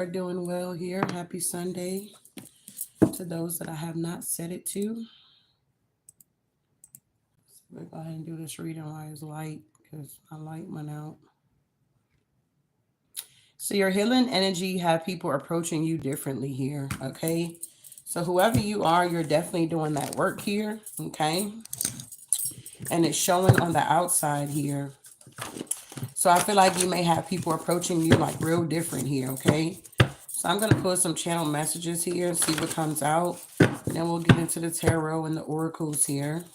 Are doing well here. Happy Sunday to those that I have not said it to. We'll go ahead and do this reading while it's light because my light went out. So your healing energy have people approaching you differently here, okay? So whoever you are, you're definitely doing that work here, okay? And it's showing on the outside here. So I feel like you may have people approaching you like real different here, okay? So I'm going to put some channel messages here and see what comes out. And then we'll get into the tarot and the oracles here.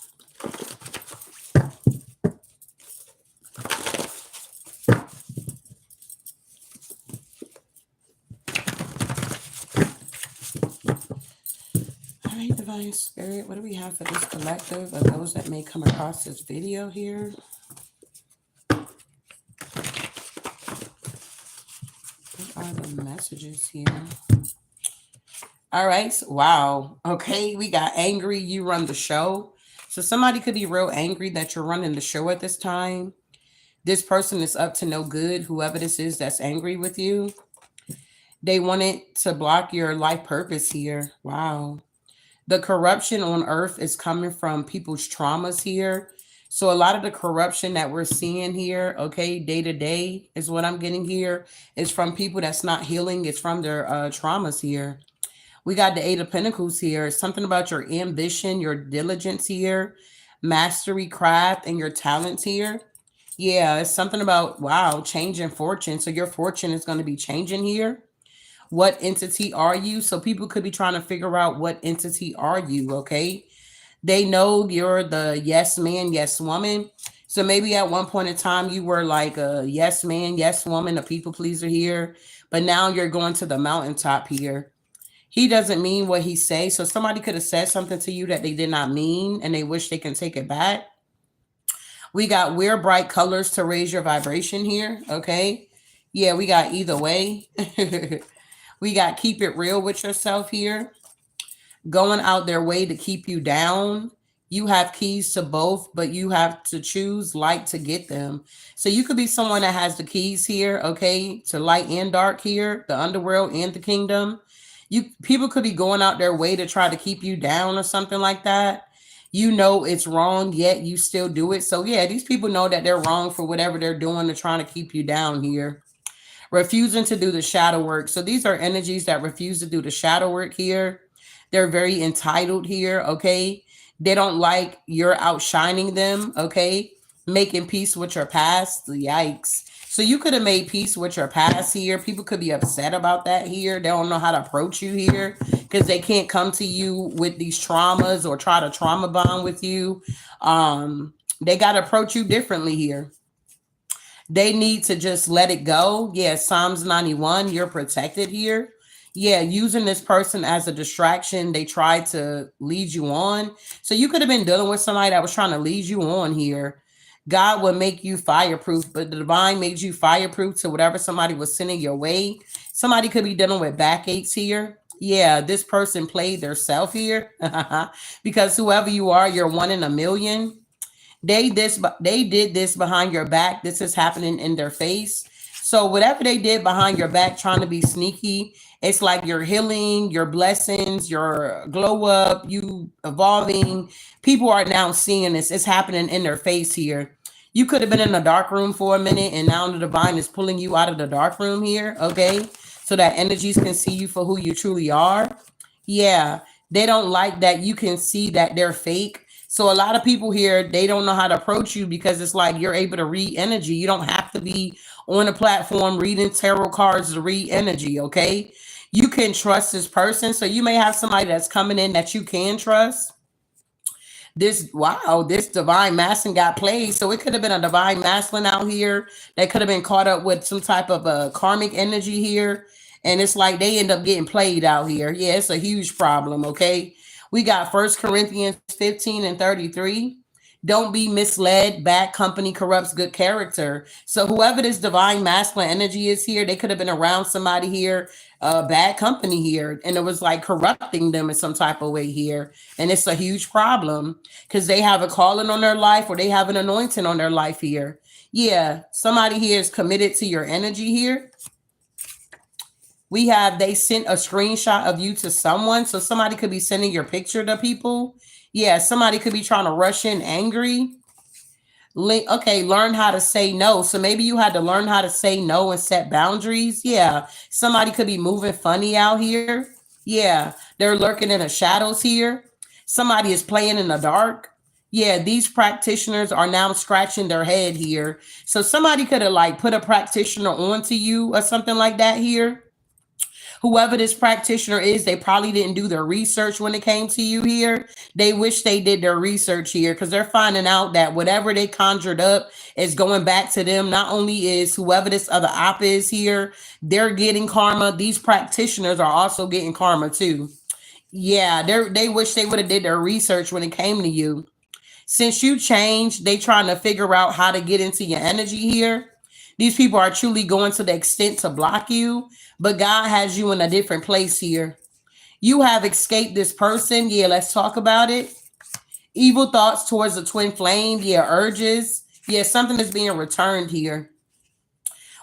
All right, Divine Spirit, what do we have for this collective of those that may come across this video here? What are the messages here? All right. Wow. Okay. We got angry. You run the show. So somebody could be real angry that you're running the show at this time. This person is up to no good. Whoever this is that's angry with you. They wanted to block your life purpose here. Wow. The corruption on earth is coming from people's traumas here. So a lot of the corruption that we're seeing here, okay, day to day is what I'm getting here, is from people that's not healing. It's from their traumas here. We got the Eight of Pentacles here. Something about your ambition, your diligence here, mastery, craft, and your talents here. Yeah, it's something about, wow, changing fortune. So your fortune is going to be changing here. What entity are you? So people could be trying to figure out what entity are you, okay? They know you're the yes man, yes woman. So maybe at one point in time you were like a yes man, yes woman, a people pleaser here. But now you're going to the mountaintop here. He doesn't mean what he say. So somebody could have said something to you that they did not mean and they wish they can take it back. We got wear bright colors to raise your vibration here. Okay. Yeah, we got either way. We got keep it real with yourself here. Going out their way to keep you down. You have keys to both, but you have to choose light to get them. So you could be someone that has the keys here, okay, to light and dark here, the underworld and the kingdom. People could be going out their way to try to keep you down or something like that. You know it's wrong, yet you still do it. So yeah, these people know that they're wrong for whatever they're doing to trying to keep you down here. Refusing to do the shadow work. So these are energies that refuse to do the shadow work here. They're very entitled here, okay? They don't like you're outshining them, okay? Making peace with your past. Yikes. So you could have made peace with your past here. People could be upset about that here. They don't know how to approach you here because they can't come to you with these traumas or try to trauma bond with you. They got to approach you differently here. They need to just let it go. Yeah, Psalms 91, you're protected here. Yeah, using this person as a distraction, they tried to lead you on. So you could have been dealing with somebody that was trying to lead you on here. God would make you fireproof, but the divine made you fireproof to whatever somebody was sending your way. Somebody could be dealing with backaches here. Yeah, this person played their self here because whoever you are, you're one in a million. They did this behind your back. This is happening in their face. So whatever they did behind your back, trying to be sneaky, it's like your healing, your blessings, your glow up, you evolving. People are now seeing this. It's happening in their face here. You could have been in the dark room for a minute, and now the divine is pulling you out of the dark room here, okay? So that energies can see you for who you truly are. Yeah, they don't like that you can see that they're fake. So a lot of people here, they don't know how to approach you because it's like you're able to read energy. You don't have to be on a platform reading tarot cards to read energy, okay? You can trust this person. So you may have somebody that's coming in that you can trust. This divine masculine got played. So it could have been a divine masculine out here that could have been caught up with some type of a karmic energy here. And it's like they end up getting played out here. Yeah, it's a huge problem, okay? We got 1 Corinthians 15 and 33. Don't be misled. Bad company corrupts good character. So whoever this divine masculine energy is here, they could have been around somebody here, bad company here, and it was like corrupting them in some type of way here. And it's a huge problem because they have a calling on their life or they have an anointing on their life here. Yeah, somebody here is committed to your energy here. We have they sent a screenshot of you to someone. So somebody could be sending your picture to people. Yeah, somebody could be trying to rush in angry. Okay, learn how to say no. So maybe you had to learn how to say no and set boundaries. Yeah, somebody could be moving funny out here. Yeah, they're lurking in the shadows here. Somebody is playing in the dark. Yeah, these practitioners are now scratching their head here. So somebody could have like put a practitioner onto you or something like that here. Whoever this practitioner is, they probably didn't do their research when it came to you here. They wish they did their research here because they're finding out that whatever they conjured up is going back to them. Not only is whoever this other op is here, they're getting karma. These practitioners are also getting karma too. Yeah, they wish they would have did their research when it came to you. Since you changed, they trying to figure out how to get into your energy here. These people are truly going to the extent to block you, but God has you in a different place here. You have escaped this person. Yeah, let's talk about it. Evil thoughts towards the twin flame. Yeah, urges. Yeah, something is being returned here.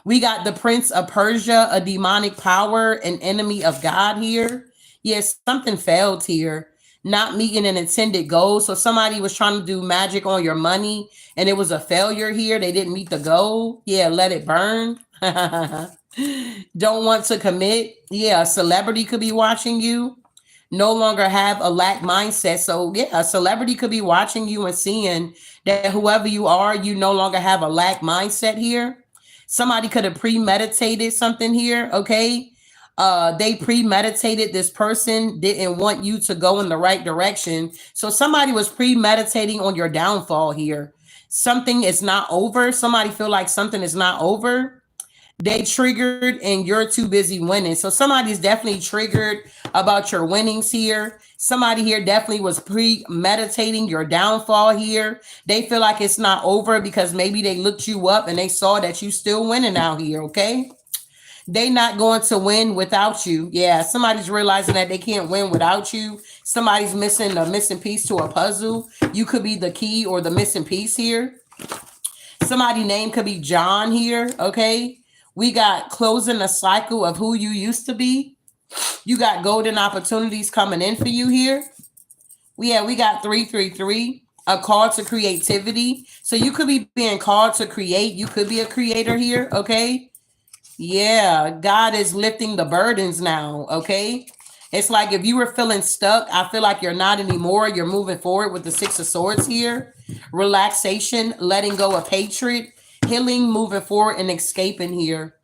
We got the Prince of Persia, a demonic power, an enemy of God here. Yes, something failed here. Not meeting an intended goal. So somebody was trying to do magic on your money and it was a failure here. They didn't meet the goal. Yeah, let it burn. Don't want to commit. Yeah, a celebrity could be watching you. No longer have a lack mindset. So yeah, a celebrity could be watching you and seeing that whoever you are, you no longer have a lack mindset here. Somebody could have premeditated something here, okay? They premeditated. This person didn't want you to go in the right direction. So somebody was premeditating on your downfall here. Something is not over. Somebody feel like something is not over. They triggered and you're too busy winning. So somebody's definitely triggered about your winnings here. Somebody here definitely was premeditating your downfall here. They feel like it's not over because maybe they looked you up and they saw that you still winning out here, okay? They not going to win without you. Yeah, somebody's realizing that they can't win without you. Somebody's missing a missing piece to a puzzle. You could be the key or the missing piece here. Somebody name could be John here, okay? We got closing the cycle of who you used to be. You got golden opportunities coming in for you here. We got 333, a call to creativity. So you could be being called to create. You could be a creator here, okay? Yeah, God is lifting the burdens now, okay? It's like if you were feeling stuck, I feel like you're not anymore. You're moving forward with the Six of Swords here. Relaxation, letting go of hatred, healing, moving forward, and escaping here.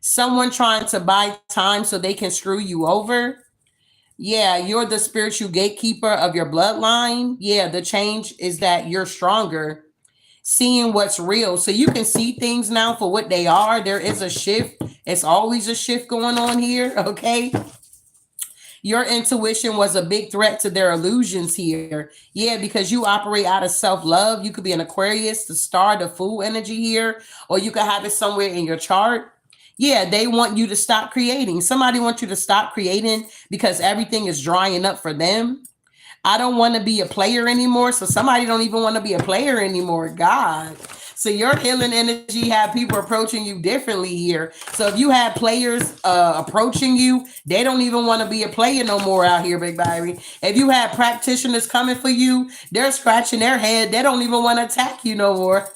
Someone trying to buy time so they can screw you over. Yeah, you're the spiritual gatekeeper of your bloodline. Yeah, the change is that you're stronger, seeing what's real. So you can see things now for what they are. There is a shift. It's always a shift going on here, okay? Your intuition was a big threat to their illusions here. Yeah, because you operate out of self-love. You could be an Aquarius, the star, the Fool energy here, or you could have it somewhere in your chart. Yeah, they want you to stop creating. Somebody wants you to stop creating because everything is drying up for them. I don't want to be a player anymore. So somebody don't even want to be a player anymore. God. So your healing energy have people approaching you differently here. So if you have players approaching you, they don't even want to be a player no more out here, Big Baby. If you have practitioners coming for you, they're scratching their head. They don't even want to attack you no more.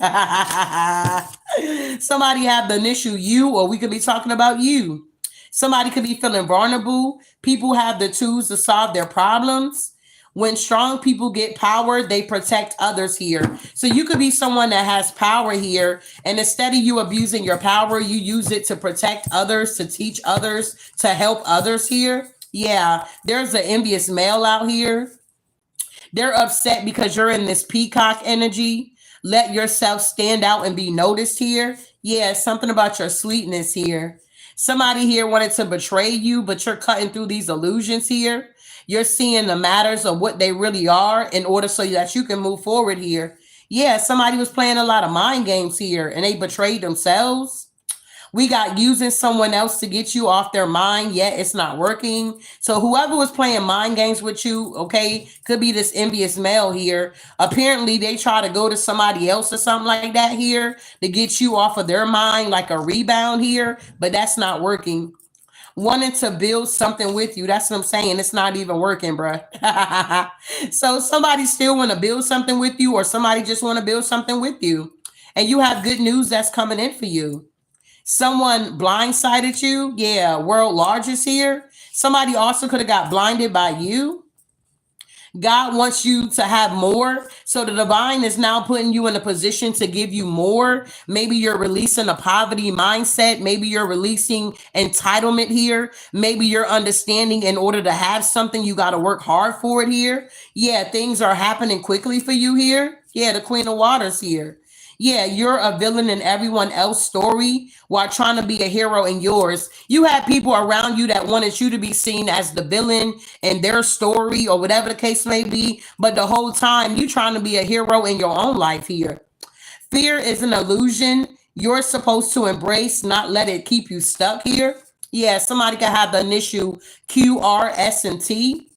Somebody have the initial U, or we could be talking about you. Somebody could be feeling vulnerable. People have the tools to solve their problems. When strong people get power, they protect others here. So you could be someone that has power here, and instead of you abusing your power, you use it to protect others, to teach others, to help others here. Yeah, there's an envious male out here. They're upset because you're in this peacock energy. Let yourself stand out and be noticed here. Yeah, something about your sweetness here. Somebody here wanted to betray you, but you're cutting through these illusions here. You're seeing the matters of what they really are in order so that you can move forward here. Yeah, somebody was playing a lot of mind games here and they betrayed themselves. We got using someone else to get you off their mind, yet it's not working. So whoever was playing mind games with you, okay, could be this envious male here. Apparently, they try to go to somebody else or something like that here to get you off of their mind, like a rebound here, but that's not working. wanting to build something with you. That's what I'm saying. It's not even working, bruh. So somebody still want to build something with you, or somebody just want to build something with you. And you have good news that's coming in for you. Someone blindsided you. Yeah, world largest here. Somebody also could have got blinded by you. God wants you to have more. So the divine is now putting you in a position to give you more. Maybe you're releasing a poverty mindset. Maybe you're releasing entitlement here. Maybe you're understanding in order to have something, you got to work hard for it here. Yeah, things are happening quickly for you here. Yeah, the Queen of Waters here. Yeah, you're a villain in everyone else's story while trying to be a hero in yours. You had people around you that wanted you to be seen as the villain in their story or whatever the case may be. But the whole time you trying to be a hero in your own life here. Fear is an illusion you're supposed to embrace, not let it keep you stuck here. Yeah, somebody can have the initial Q, R, S, and T.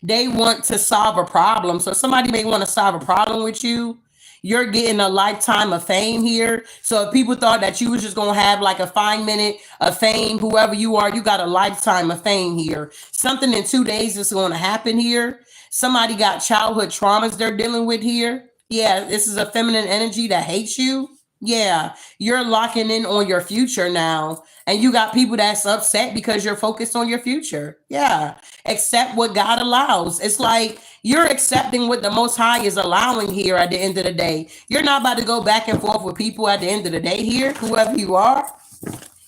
They want to solve a problem. So somebody may want to solve a problem with you. You're getting a lifetime of fame here. So if people thought that you was just gonna have like a 5 minute of fame, whoever you are, you got a lifetime of fame here. Something in 2 days is gonna happen here. Somebody got childhood traumas they're dealing with here. Yeah, this is a feminine energy that hates you. Yeah, you're locking in on your future now. And you got people that's upset because you're focused on your future. Yeah, accept what God allows. It's like you're accepting what the Most High is allowing here at the end of the day. You're not about to go back and forth with people at the end of the day here, whoever you are.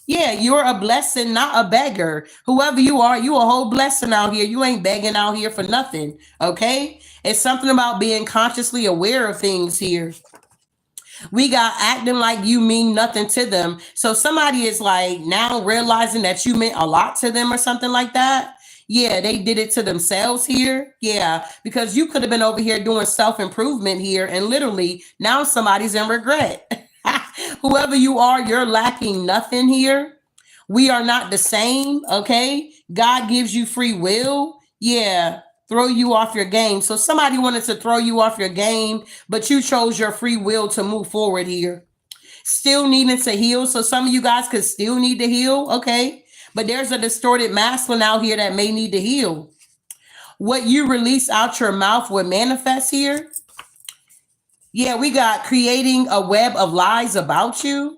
Yeah, you're a blessing, not a beggar. Whoever you are, you a whole blessing out here. You ain't begging out here for nothing. Okay? It's something about being consciously aware of things here. We got acting like you mean nothing to them. So somebody is like now realizing that you meant a lot to them or something like that. Yeah, they did it to themselves here. Yeah, because you could have been over here doing self improvement here, and literally now somebody's in regret. Whoever you are, you're lacking nothing here. We are not the same. Okay, God gives you free will. Yeah, throw you off your game. So somebody wanted to throw you off your game, but you chose your free will to move forward here. Still needing to heal. So some of you guys could still need to heal. Okay, but there's a distorted masculine out here that may need to heal. What you release out your mouth would manifest here. Yeah, we got creating a web of lies about you.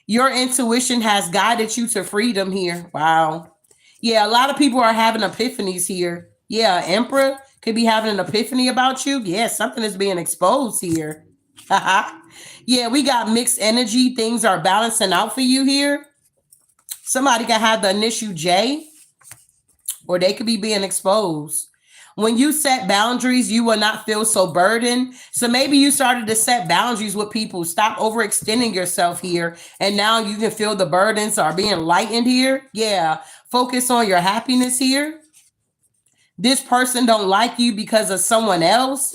Your intuition has guided you to freedom here. Wow. Yeah, a lot of people are having epiphanies here. Yeah, Emperor could be having an epiphany about you. Yeah, something is being exposed here. Yeah, we got mixed energy. Things are balancing out for you here. Somebody can have the initial J, or they could be being exposed. When you set boundaries, you will not feel so burdened. So maybe you started to set boundaries with people. Stop overextending yourself here. And now you can feel the burdens are being lightened here. Yeah. Focus on your happiness here. This person don't like you because of someone else.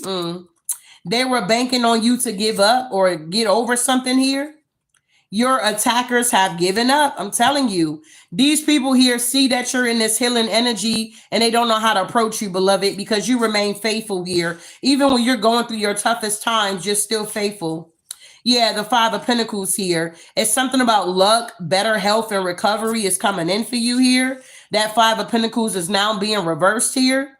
They were banking on you to give up or get over something here. Your attackers have given up. I'm telling you, these people here see that you're in this healing energy and they don't know how to approach you, beloved, because you remain faithful here. Even when you're going through your toughest times, you're still faithful. Yeah, the Five of Pentacles here. It's something about luck, better health, and recovery is coming in for you here. That Five of Pentacles is now being reversed here.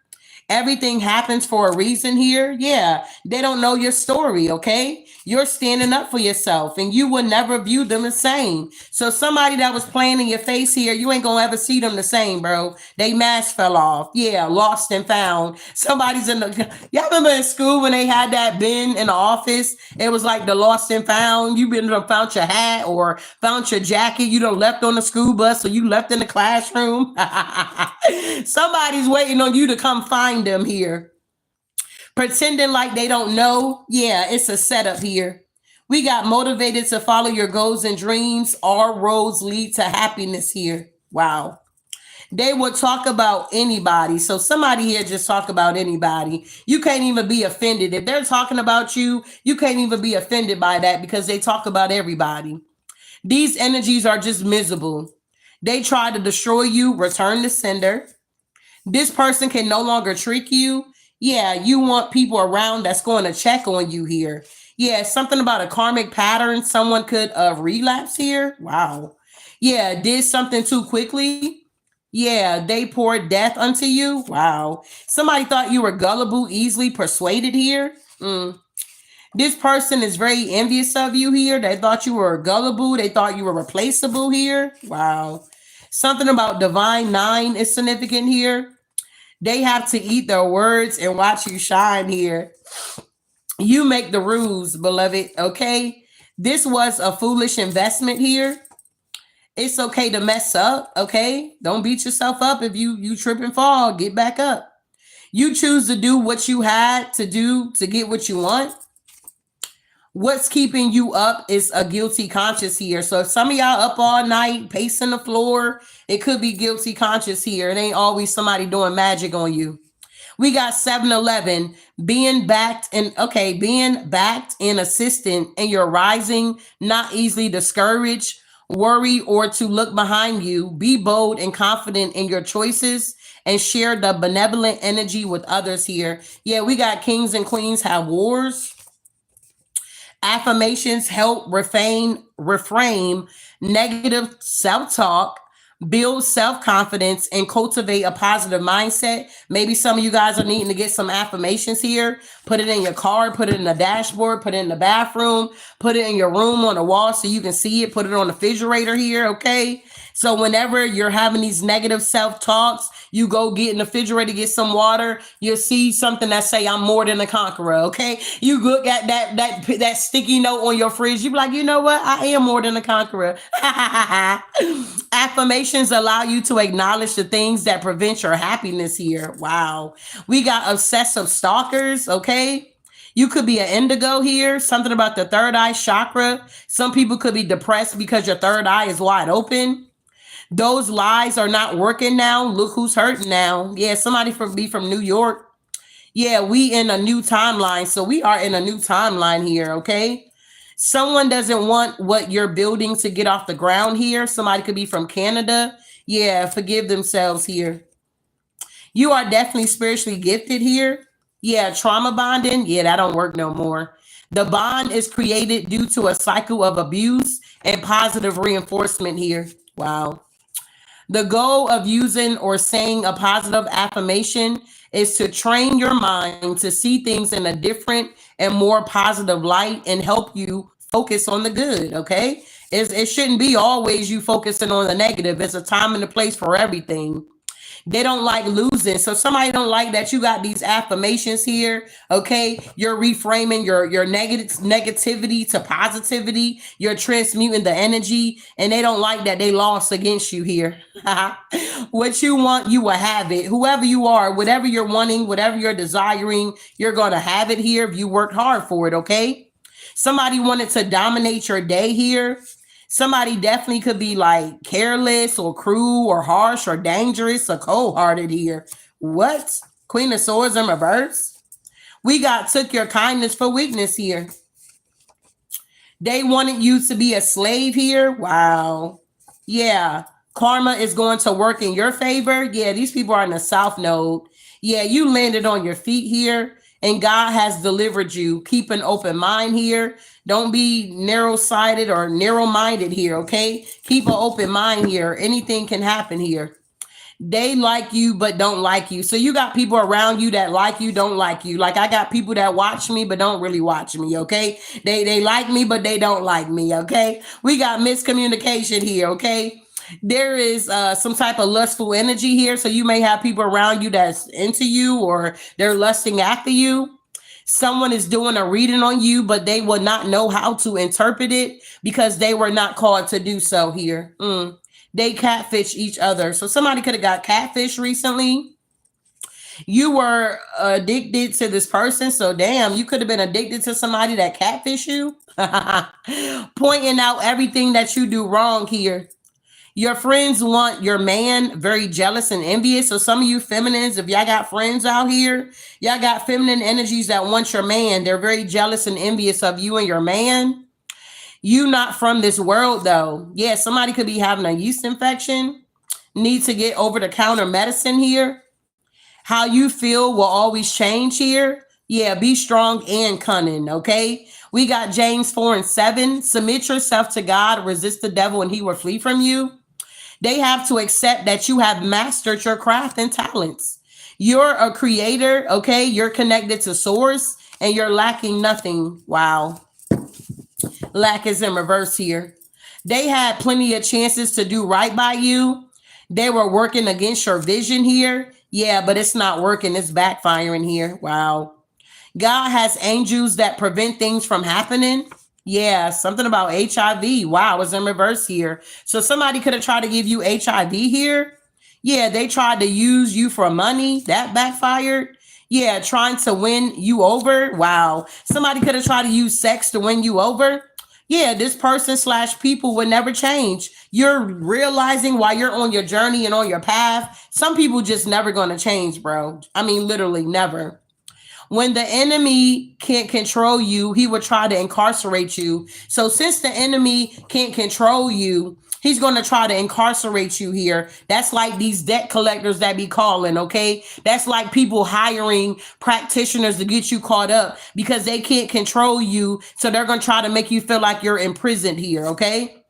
Everything happens for a reason here. Yeah, they don't know your story, okay? You're standing up for yourself and you will never view them the same. So somebody that was playing in your face here, you ain't gonna ever see them the same, bro. They mask fell off. Yeah, lost and found. Somebody's in the... Y'all remember in school when they had that bin in the office? It was like the lost and found. You been found your hat or found your jacket. You done left on the school bus or you left in the classroom. Somebody's waiting on you to come find them here. Pretending like they don't know. Yeah, it's a setup here. We got motivated to follow your goals and dreams. All roads lead to happiness here. Wow. They will talk about anybody. So somebody here just talk about anybody. You can't even be offended. If they're talking about you, you can't even be offended by that because they talk about everybody. These energies are just miserable. They try to destroy you, return the sender. This person can no longer trick you. Yeah, you want people around that's going to check on you here. Yeah, something about a karmic pattern. Someone could relapse here. Wow. Yeah, did something too quickly. Yeah, they poured death unto you. Wow. Somebody thought you were gullible, easily persuaded here. This person is very envious of you here. They thought you were gullible. They thought you were replaceable here. Wow. Something about divine nine is significant here. They have to eat their words and watch you shine here. You make the rules, beloved. Okay. This was a foolish investment here. It's okay to mess up. Okay. Don't beat yourself up if you trip and fall. Get back up. You choose to do what you had to do to get what you want. What's keeping you up is a guilty conscience here. So if some of y'all up all night pacing the floor, it could be guilty conscience here. It ain't always somebody doing magic on you. We got 7-Eleven being backed and assistant and you're rising, not easily discouraged, worry, or to look behind you. Be bold and confident in your choices and share the benevolent energy with others here. Yeah, we got kings and queens have wars. Affirmations help reframe negative self-talk, build self-confidence, and cultivate a positive mindset. Maybe some of you guys are needing to get some affirmations here. Put it in your car, put it in the dashboard, put it in the bathroom, put it in your room on the wall so you can see it, put it on the refrigerator here, okay? So whenever you're having these negative self-talks, you go get in the refrigerator, get some water, you'll see something that say, I'm more than a conqueror, okay? You look at that sticky note on your fridge, you be like, you know what? I am more than a conqueror. Affirmations allow you to acknowledge the things that prevent your happiness here. Wow. We got obsessive stalkers, okay? You could be an indigo here, something about the third eye chakra. Some people could be depressed because your third eye is wide open. Those lies are not working now. Look who's hurting now. Yeah, somebody from New York. Yeah, we in a new timeline. So we are in a new timeline here, okay? Someone doesn't want what you're building to get off the ground here. Somebody could be from Canada. Yeah, forgive themselves here. You are definitely spiritually gifted here. Yeah, trauma bonding. Yeah, that don't work no more. The bond is created due to a cycle of abuse and positive reinforcement here. Wow. The goal of using or saying a positive affirmation is to train your mind to see things in a different and more positive light and help you focus on the good. Okay. It shouldn't be always you focusing on the negative. There's a time and a place for everything. They don't like losing. So somebody don't like that you got these affirmations here. Okay. You're reframing your negativity to positivity. You're transmuting the energy. And they don't like that they lost against you here. What you want, you will have it. Whoever you are, whatever you're wanting, whatever you're desiring, you're going to have it here if you work hard for it. Okay. Somebody wanted to dominate your day here. Somebody definitely could be like careless or cruel or harsh or dangerous or cold-hearted here. What? Queen of Swords in reverse? We got took your kindness for weakness here. They wanted you to be a slave here. Wow. Yeah. Karma is going to work in your favor. Yeah, these people are in the South Node. Yeah, you landed on your feet here and God has delivered you. Keep an open mind here. Don't be narrow-sighted or narrow-minded here, okay? Keep an open mind here. Anything can happen here. They like you but don't like you. So you got people around you that like you, don't like you. Like I got people that watch me but don't really watch me, okay? They like me but they don't like me, okay? We got miscommunication here, okay? There is some type of lustful energy here. So you may have people around you that's into you or they're lusting after you. Someone is doing a reading on you, but they will not know how to interpret it because they were not called to do so here. They catfish each other. So somebody could have got catfish recently. You were addicted to this person. So damn, you could have been addicted to somebody that catfish you. Pointing out everything that you do wrong here. Your friends want your man very jealous and envious. So some of you feminines, if y'all got friends out here, y'all got feminine energies that want your man. They're very jealous and envious of you and your man. You not from this world though. Yeah, somebody could be having a yeast infection. Need to get over the counter medicine here. How you feel will always change here. Yeah, be strong and cunning, okay? We got James 4 and 7. Submit yourself to God, resist the devil, and he will flee from you. They have to accept that you have mastered your craft and talents. You're a creator, okay? You're connected to source and you're lacking nothing. Wow. Lack is in reverse here. They had plenty of chances to do right by you. They were working against your vision here. Yeah, but it's not working. It's backfiring here. Wow. God has angels that prevent things from happening. Yeah, something about HIV. Wow, it's in reverse here. So somebody could have tried to give you HIV here. Yeah, they tried to use you for money. That backfired. Yeah, trying to win you over. Wow. Somebody could have tried to use sex to win you over. Yeah, this person slash people would never change. You're realizing while you're on your journey and on your path, some people just never going to change, bro. I mean, literally never. When the enemy can't control you, he will try to incarcerate you. So since the enemy can't control you, he's going to try to incarcerate you here. That's like these debt collectors that be calling, okay? That's like people hiring practitioners to get you caught up because they can't control you. So they're going to try to make you feel like you're imprisoned here, okay?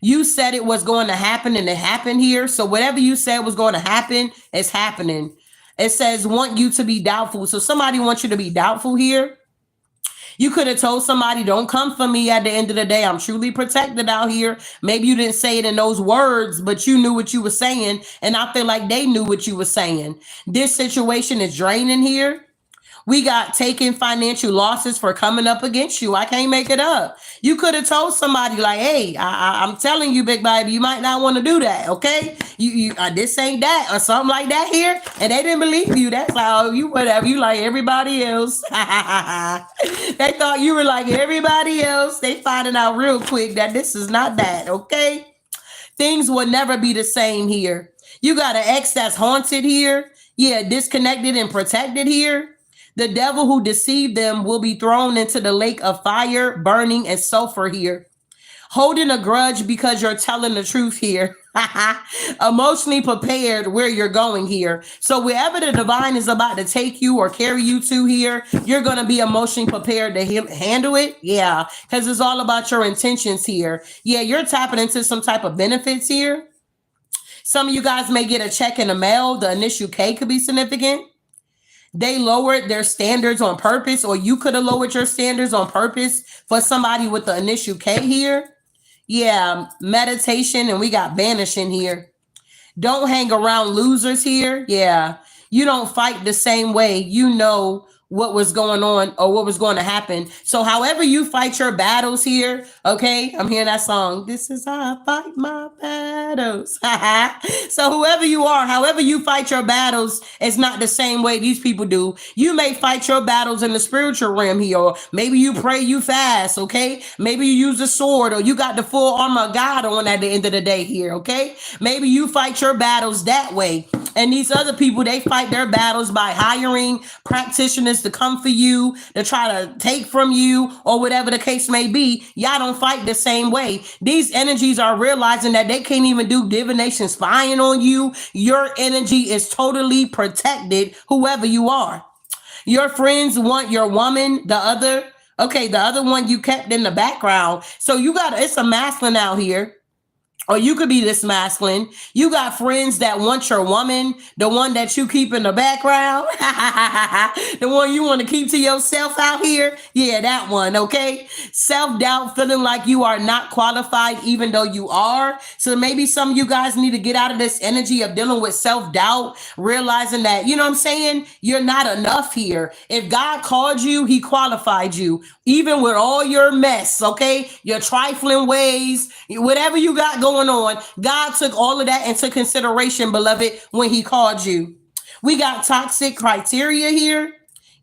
You said it was going to happen and it happened here. So whatever you said was going to happen, it's happening. It says want you to be doubtful. So somebody wants you to be doubtful here. You could have told somebody, don't come for me at the end of the day. I'm truly protected out here. Maybe you didn't say it in those words, but you knew what you were saying. And I feel like they knew what you were saying. This situation is draining here. We got taking financial losses for coming up against you. I can't make it up. You could have told somebody like, hey, I'm telling you, big baby, you might not want to do that. Okay. This ain't that or something like that here. And they didn't believe you. That's how you, whatever. You like everybody else. They thought you were like everybody else. They finding out real quick that this is not that. Okay. Things will never be the same here. You got an ex that's haunted here. Yeah. Disconnected and protected here. The devil who deceived them will be thrown into the lake of fire, burning, and sulfur here. Holding a grudge because you're telling the truth here. Emotionally prepared where you're going here. So wherever the divine is about to take you or carry you to here, you're going to be emotionally prepared to handle it. Yeah, because it's all about your intentions here. Yeah, you're tapping into some type of benefits here. Some of you guys may get a check in the mail. The initial K could be significant. They lowered their standards on purpose, or you could have lowered your standards on purpose for somebody with the initial K here. Yeah, meditation, and we got banishing here. Don't hang around losers here. Yeah, you don't fight the same way. You know what was going on or what was going to happen. So however you fight your battles here, okay, I'm hearing that song. This is how I fight my battles. So whoever you are, however you fight your battles is not the same way these people do. You may fight your battles in the spiritual realm here, or maybe you pray, you fast, okay? Maybe you use a sword, or you got the full armor of God on at the end of the day here, okay? Maybe you fight your battles that way. And these other people, they fight their battles by hiring practitioners to come for you, to try to take from you, or whatever the case may be. Y'all don't fight the same way. These energies are realizing that they can't even do divination spying on you. Your energy is totally protected, whoever you are. Your friends want your woman, the other one you kept in the background. So it's a masculine out here. Or you could be this masculine. You got friends that want your woman, the one that you keep in the background, the one you want to keep to yourself out here. Yeah, that one, okay? Self-doubt, feeling like you are not qualified even though you are. So maybe some of you guys need to get out of this energy of dealing with self-doubt, realizing that, you know what I'm saying? You're not enough here. If God called you, he qualified you. Even with all your mess, okay? Your trifling ways, whatever you got going on, God took all of that into consideration, beloved, when he called you. We got toxic criteria here.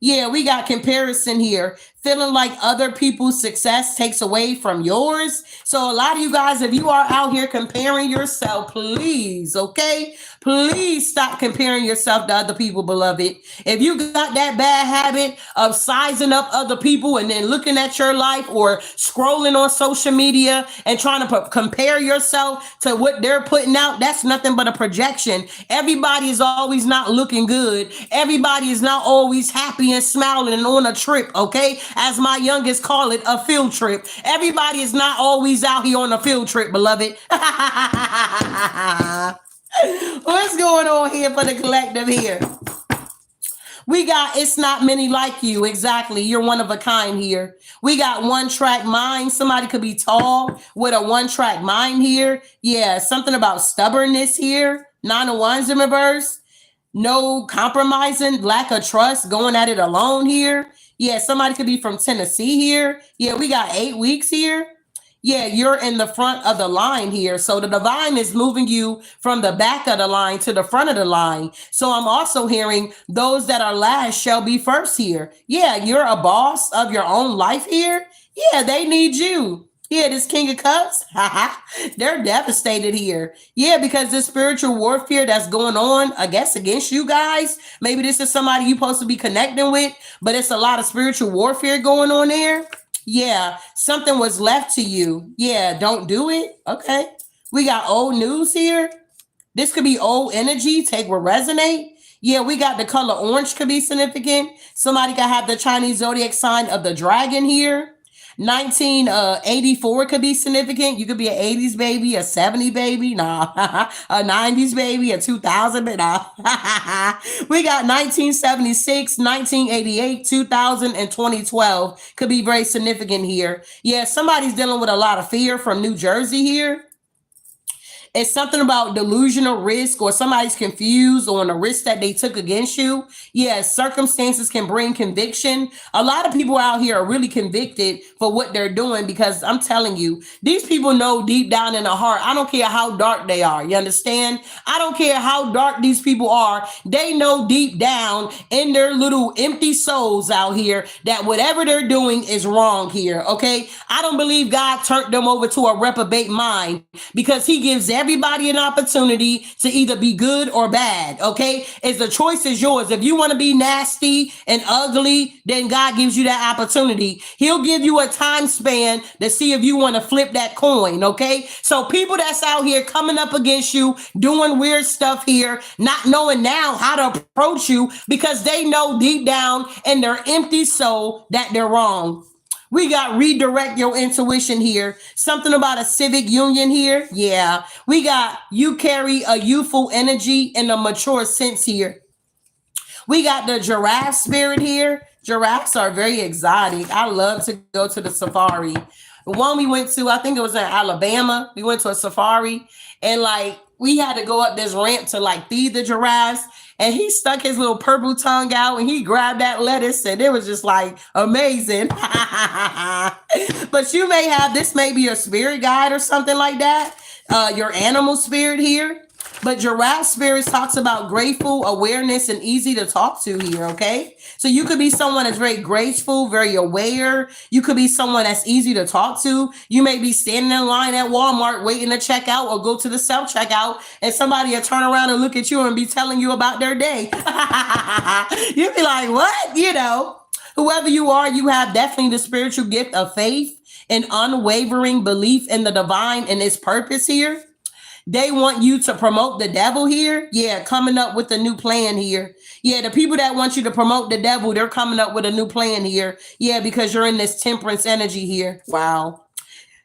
Yeah, we got comparison here. feeling like other people's success takes away from yours. So a lot of you guys, if you are out here comparing yourself, please, okay? Please stop comparing yourself to other people, beloved. If you got that bad habit of sizing up other people and then looking at your life or scrolling on social media and trying to compare yourself to what they're putting out, that's nothing but a projection. Everybody is always not looking good. Everybody is not always happy and smiling and on a trip, okay? As my youngest call it, a field trip. Everybody is not always out here on a field trip, beloved. What's going on here for the collective here? We got it's not many like you. Exactly. You're one of a kind here. We got one track mind. Somebody could be tall with a one track mind here. Yeah, something about stubbornness here. 9 of Wands in reverse. No compromising, lack of trust, going at it alone here. Yeah, somebody could be from Tennessee here. Yeah, we got 8 weeks here. Yeah, you're in the front of the line here. So the divine is moving you from the back of the line to the front of the line. So I'm also hearing those that are last shall be first here. Yeah, you're a boss of your own life here. Yeah, they need you. Yeah, this King of Cups, they're devastated here. Yeah, because this spiritual warfare that's going on, I guess, against you guys. Maybe this is somebody you're supposed to be connecting with, but it's a lot of spiritual warfare going on there. Yeah, something was left to you. Yeah, don't do it. Okay. We got old news here. This could be old energy. Take what resonate. Yeah, we got the color orange could be significant. Somebody could have the Chinese zodiac sign of the dragon here. 1984 could be significant. You could be an 80s baby, a 70s baby, nah, a 90s baby, a 2000, but nah. We got 1976, 1988, 2000, and 2012 could be very significant here. Yeah, somebody's dealing with a lot of fear from New Jersey here. It's something about delusional risk, or somebody's confused on a risk that they took against you. Yes, circumstances can bring conviction. A lot of people out here are really convicted for what they're doing, because I'm telling you, these people know deep down in the heart. I don't care how dark they are. You understand? I don't care how dark these people are. They know deep down in their little empty souls out here that whatever they're doing is wrong here. Okay. I don't believe God turned them over to a reprobate mind, because he gives everybody an opportunity to either be good or bad. Okay. It's the choice is yours. If you want to be nasty and ugly, then God gives you that opportunity. He'll give you a time span to see if you want to flip that coin. Okay. So people that's out here coming up against you, doing weird stuff here, not knowing now how to approach you, because they know deep down in their empty soul that they're wrong. We got redirect your intuition here. Something about a civic union here. Yeah. We got you carry a youthful energy and a mature sense here. We got the giraffe spirit here. Giraffes are very exotic. I love to go to the safari. The one we went to, I think it was in Alabama. We went to a safari, and like we had to go up this ramp to like feed the giraffes. And he stuck his little purple tongue out and he grabbed that lettuce, and it was just like amazing. But you may have, this may be your spirit guide or something like that. Your animal spirit here. But giraffe spirits talks about grateful awareness and easy to talk to here, okay? So you could be someone that's very graceful, very aware. You could be someone that's easy to talk to. You may be standing in line at Walmart waiting to check out or go to the self-checkout, and somebody will turn around and look at you and be telling you about their day. You'd be like, what? You know, whoever you are, you have definitely the spiritual gift of faith and unwavering belief in the divine and its purpose here. They want you to promote the devil here. Yeah, coming up with a new plan here. Yeah, the people that want you to promote the devil, they're coming up with a new plan here. Yeah, because you're in this temperance energy here. Wow.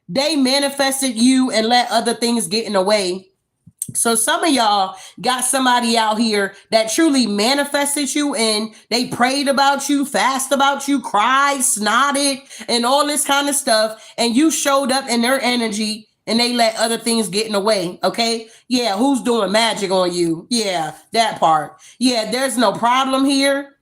They manifested you and let other things get in the way. So some of y'all got somebody out here that truly manifested you, and they prayed about you, fast about you, cried, snotted, and all this kind of stuff. And you showed up in their energy, and they let other things get in the way. Okay. Yeah. Who's doing magic on you? Yeah. That part. Yeah. There's no problem here.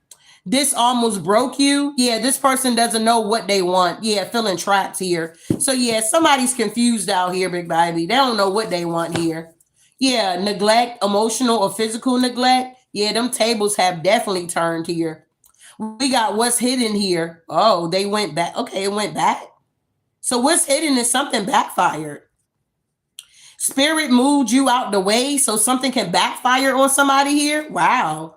This almost broke you. Yeah. This person doesn't know what they want. Yeah. Feeling trapped here. So yeah, somebody's confused out here, big baby. They don't know what they want here. Yeah. Neglect, emotional or physical neglect. Yeah. Them tables have definitely turned here. We got what's hidden here. Oh, they went back. Okay, it went back. So what's hidden is something backfired. Spirit moved you out the way so something can backfire on somebody here. Wow.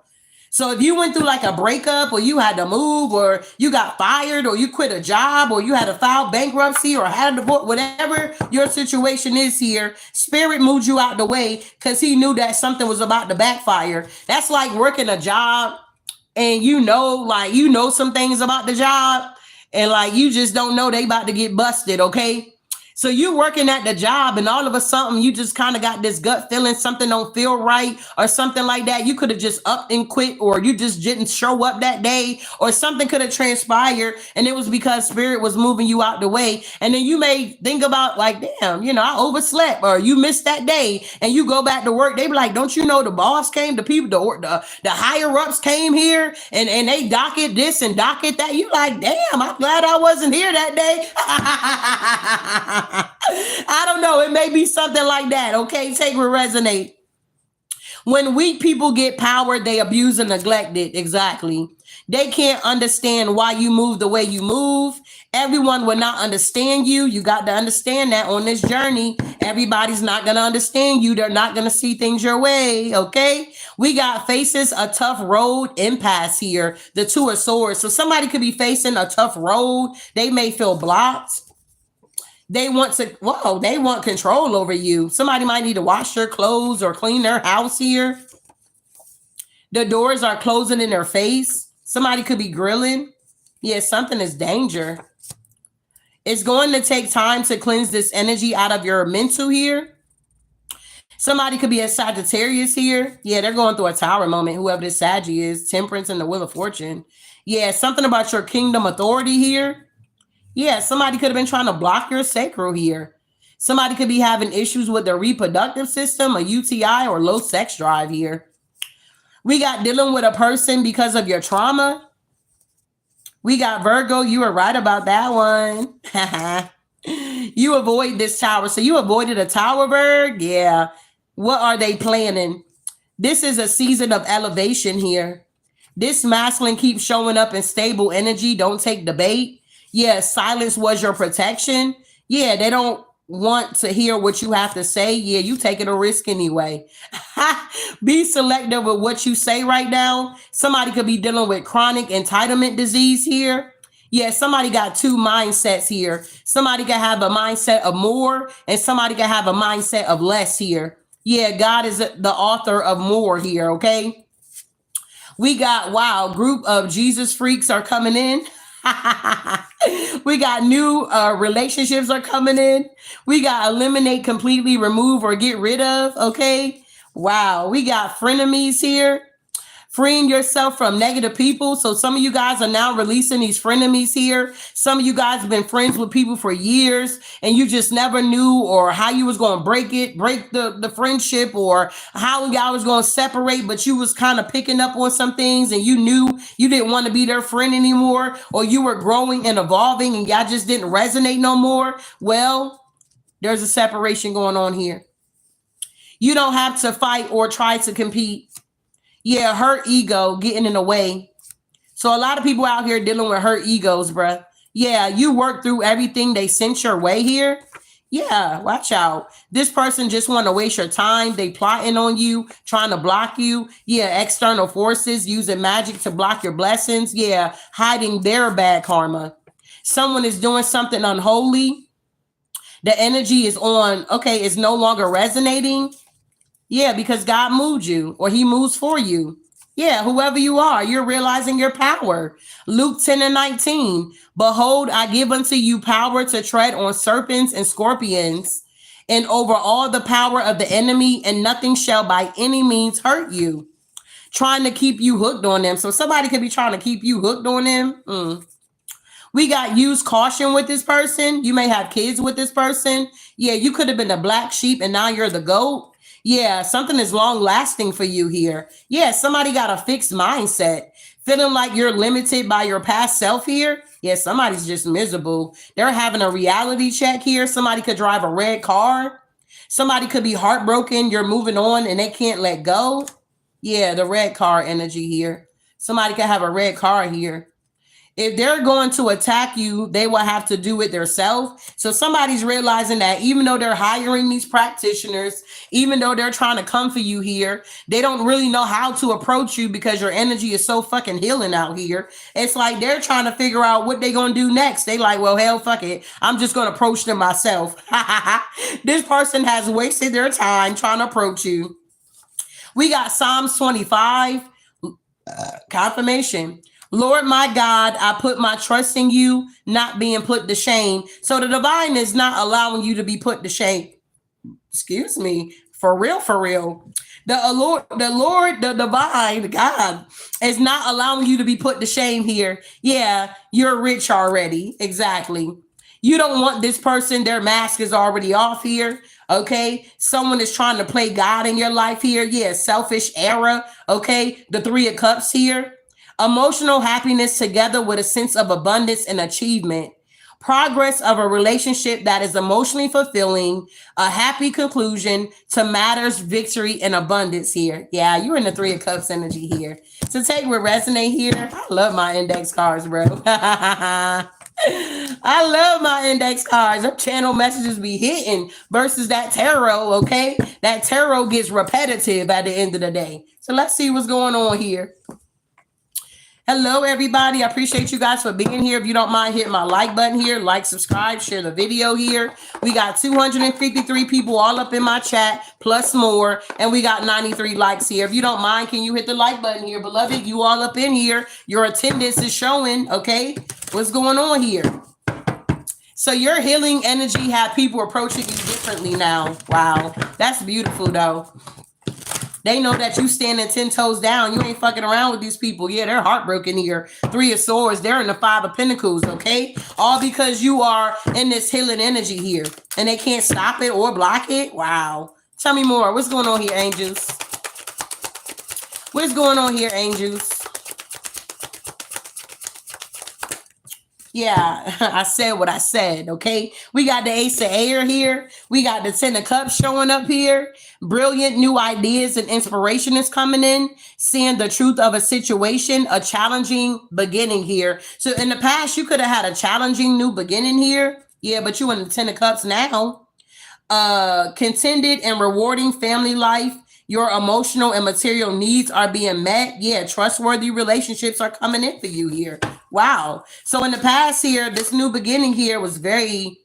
So if you went through like a breakup, or you had to move, or you got fired, or you quit a job, or you had to file bankruptcy, or had a divorce, whatever your situation is here, Spirit moved you out the way because he knew that something was about to backfire. That's like working a job and like some things about the job, and like you just don't know they about to get busted, okay? So you working at the job and all of a sudden you just kind of got this gut feeling something don't feel right or something like that. You could have just upped and quit, or you just didn't show up that day, or something could have transpired, and it was because Spirit was moving you out the way. And then you may think about like, damn, I overslept, or you missed that day, and you go back to work. They be like, don't you know the boss came, the people, the higher ups came here and they docket this and docket that. You like, damn, I'm glad I wasn't here that day. I don't know. It may be something like that. Okay, take what resonate. When weak people get power, they abuse and neglect it. Exactly. They can't understand why you move the way you move. Everyone will not understand you. You got to understand that on this journey, everybody's not going to understand you. They're not going to see things your way. Okay. We got faces a tough road impasse here. The Two of Swords. So somebody could be facing a tough road. They may feel blocked. They want control over you. Somebody might need to wash their clothes or clean their house here. The doors are closing in their face. Somebody could be grilling. Yeah, something is danger. It's going to take time to cleanse this energy out of your mental here. Somebody could be a Sagittarius here. Yeah, they're going through a tower moment, whoever this Saggy is. Temperance and the Wheel of Fortune. Yeah, something about your kingdom authority here. Yeah, somebody could have been trying to block your sacral here. Somebody could be having issues with their reproductive system, a UTI, or low sex drive here. We got dealing with a person because of your trauma. We got Virgo. You were right about that one. You avoid this tower. So you avoided a tower, Virg? Yeah. What are they planning? This is a season of elevation here. This masculine keeps showing up in stable energy. Don't take the bait. Yeah, silence was your protection. Yeah, they don't want to hear what you have to say. Yeah, you taking a risk anyway. Be selective with what you say right now. Somebody could be dealing with chronic entitlement disease here. Yeah, somebody got two mindsets here. Somebody can have a mindset of more, and somebody can have a mindset of less here. Yeah, God is the author of more here, okay? We got, group of Jesus freaks are coming in. We got new relationships are coming in. We got eliminate, completely remove, or get rid of. Okay. Wow. We got frenemies here. Freeing yourself from negative people. So some of you guys are now releasing these frenemies here. Some of you guys have been friends with people for years and you just never knew or how you was going to break the friendship, or how y'all was going to separate, but you was kind of picking up on some things and you knew you didn't want to be their friend anymore, or you were growing and evolving and y'all just didn't resonate no more. Well, there's a separation going on here. You don't have to fight or try to compete. Yeah, hurt ego getting in the way. So a lot of people out here dealing with hurt egos, bruh. Yeah, you work through everything they sent your way here. Yeah, watch out. This person just want to waste your time. They plotting on you, trying to block you. Yeah, external forces using magic to block your blessings. Yeah, hiding their bad karma. Someone is doing something unholy. The energy is on, okay, it's no longer resonating. Yeah, because God moved you, or he moves for you. Yeah, whoever you are, you're realizing your power. Luke 10:19. Behold, I give unto you power to tread on serpents and scorpions, and over all the power of the enemy, and nothing shall by any means hurt you. Trying to keep you hooked on them. So somebody could be trying to keep you hooked on them. We got use caution with this person. You may have kids with this person. Yeah, you could have been the black sheep and now you're the goat. Yeah, something is long lasting for you here. Yeah, somebody got a fixed mindset. Feeling like you're limited by your past self here. Yeah, somebody's just miserable. They're having a reality check here. Somebody could drive a red car. Somebody could be heartbroken. You're moving on and they can't let go. Yeah, the red car energy here. Somebody could have a red car here. If they're going to attack you, they will have to do it themselves. So somebody's realizing that even though they're hiring these practitioners, even though they're trying to come for you here, they don't really know how to approach you because your energy is so fucking healing out here. It's like they're trying to figure out what they're going to do next. They like, well, hell, fuck it. I'm just going to approach them myself. This person has wasted their time trying to approach you. We got Psalms 25, confirmation. Lord my God, I put my trust in you, not being put to shame. So the divine is not allowing you to be put to shame. Excuse me. For real, for real. The divine, God, is not allowing you to be put to shame here. Yeah, you're rich already. Exactly. You don't want this person, their mask is already off here. Okay. Someone is trying to play God in your life here. Yeah, selfish era. Okay. The Three of Cups here. Emotional happiness together with a sense of abundance and achievement. Progress of a relationship that is emotionally fulfilling, a happy conclusion to matters, victory, and abundance here. Yeah, you're in the Three of Cups energy here. So take what resonate here. I love my index cards, bro. I love my index cards. Them channel messages be hitting versus that tarot, okay? That tarot gets repetitive at the end of the day. So let's see what's going on here. Hello, everybody. I appreciate you guys for being here. If you don't mind hitting my like button here, like, subscribe, share the video here. We got 253 people all up in my chat, plus more, and we got 93 likes here. If you don't mind, can you hit the like button here? Beloved, you all up in here. Your attendance is showing, okay? What's going on here? So your healing energy have people approaching you differently now. Wow. That's beautiful, though. They know that you standing 10 toes down. You ain't fucking around with these people. Yeah, they're heartbroken here. Three of Swords. They're in the Five of Pentacles, okay? All because you are in this healing energy here. And they can't stop it or block it. Wow. Tell me more. What's going on here, angels? What's going on here, angels? Yeah, I said what I said, okay? We got the Ace of Air here. We got the Ten of Cups showing up here. Brilliant new ideas and inspiration is coming in. Seeing the truth of a situation, a challenging beginning here. So in the past, you could have had a challenging new beginning here. Yeah, but you in the Ten of Cups now. Contended and rewarding family life. Your emotional and material needs are being met. Yeah, trustworthy relationships are coming in for you here. Wow. So in the past here, this new beginning here was very,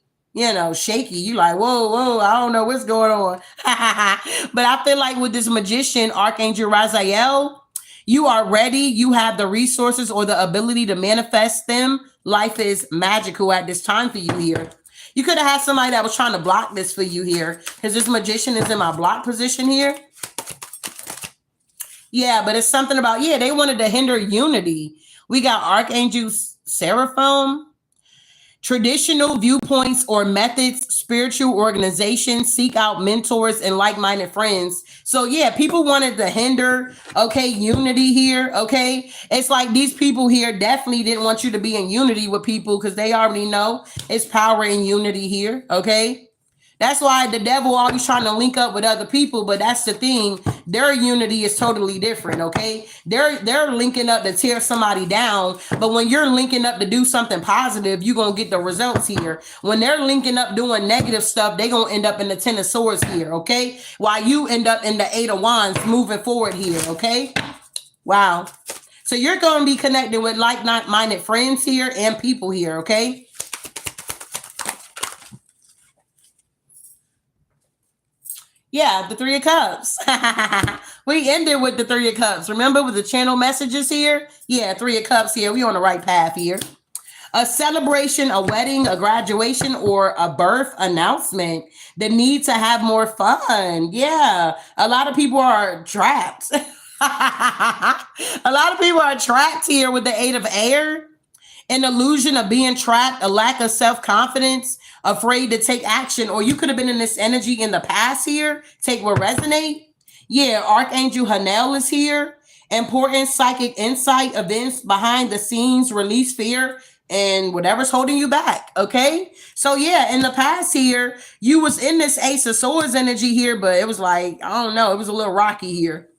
shaky. You like, whoa, I don't know what's going on. But I feel like with this magician, Archangel Raziel, you are ready. You have the resources or the ability to manifest them. Life is magical at this time for you here. You could have had somebody that was trying to block this for you here because this magician is in my block position here. Yeah, but it's something about, they wanted to hinder unity. We got Archangel Seraphim. Traditional viewpoints or methods, spiritual organizations, seek out mentors and like-minded friends. So yeah, people wanted to hinder, unity here, okay? It's like these people here definitely didn't want you to be in unity with people because they already know it's power in unity here, okay? That's why the devil always trying to link up with other people, but that's the thing. Their unity is totally different, okay? They're linking up to tear somebody down, but when you're linking up to do something positive, you're going to get the results here. When they're linking up doing negative stuff, they're going to end up in the Ten of Swords here, okay? While you end up in the Eight of Wands moving forward here, okay? Wow. So you're going to be connected with like-minded friends here and people here, okay? Yeah, the Three of Cups. We ended with the Three of Cups. Remember with the channel messages here? Yeah, Three of Cups here. We on the right path here. A celebration, a wedding, a graduation, or a birth announcement. The need to have more fun. Yeah, a lot of people are trapped. A lot of people are trapped here with the Eight of Air. An illusion of being trapped, a lack of self-confidence, afraid to take action, or you could have been in this energy in the past here. Take what resonate. Yeah, Archangel Hanel is here. Important psychic insight, events behind the scenes, release fear, and whatever's holding you back, okay? So yeah, in the past here, you was in this Ace of Swords energy here, but it was like, I don't know, it was a little rocky here.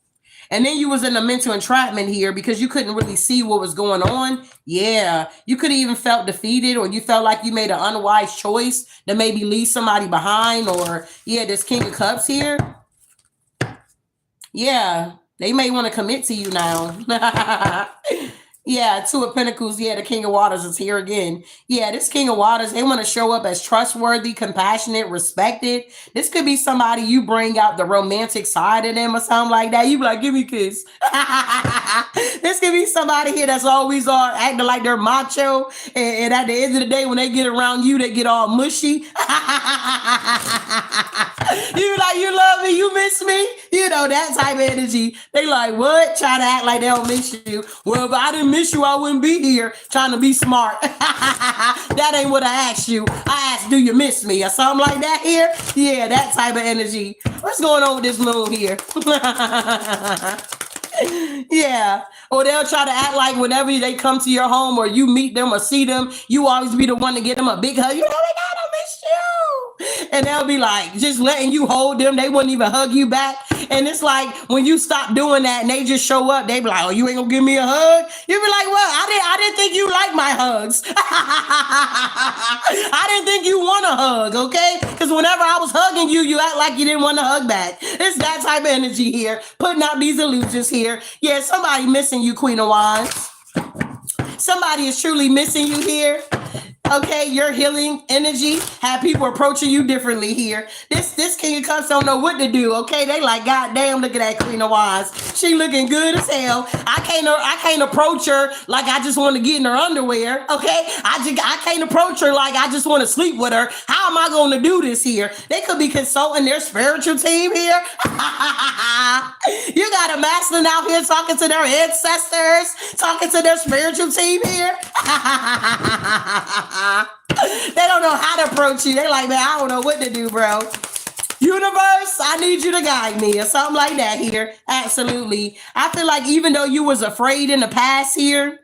And then you was in a mental entrapment here because you couldn't really see what was going on. Yeah. You could have even felt defeated, or you felt like you made an unwise choice to maybe leave somebody behind, or yeah, this King of Cups here. Yeah. They may want to commit to you now. Yeah, Two of Pentacles. Yeah, the King of Waters is here again. Yeah, this King of Waters, they want to show up as trustworthy, compassionate, respected. This could be somebody you bring out the romantic side of them or something like that. You be like, give me a kiss. This could be somebody here that's always acting like they're macho. And at the end of the day, when they get around you, they get all mushy. You be like, you love me, you miss me. You know, that type of energy. They like, what? Try to act like they don't miss you. Well, if I didn't miss you, I wouldn't be here trying to be smart. That ain't what I asked you. I asked, do you miss me? Or something like that here. Yeah, that type of energy. What's going on with this moon here? Yeah. Or they'll try to act like whenever they come to your home or you meet them or see them, you always be the one to get them a big hug. You know, they gotta miss you. And they'll be like, just letting you hold them. They wouldn't even hug you back. And it's like when you stop doing that and they just show up, they be like, oh, you ain't gonna give me a hug? You be like, well, I didn't think you like my hugs. I didn't think you want a hug, okay? Because whenever I was hugging you, you act like you didn't want to hug back. It's that type of energy here, putting out these illusions here. Yeah, somebody missing you, Queen of Wands. Somebody is truly missing you here. Okay, your healing energy have people approaching you differently here. This King of Cups don't know what to do. Okay, they like, God damn, look at that Queen of Wands. She looking good as hell. I can't approach her like I just want to get in her underwear. Okay, I can't approach her like I just want to sleep with her. How am I going to do this here? They could be consulting their spiritual team here. You got a masculine out here talking to their ancestors, talking to their spiritual team here. They don't know how to approach you. They're like, man, I don't know what to do, bro. Universe, I need you to guide me or something like that here. Absolutely. I feel like even though you was afraid in the past here,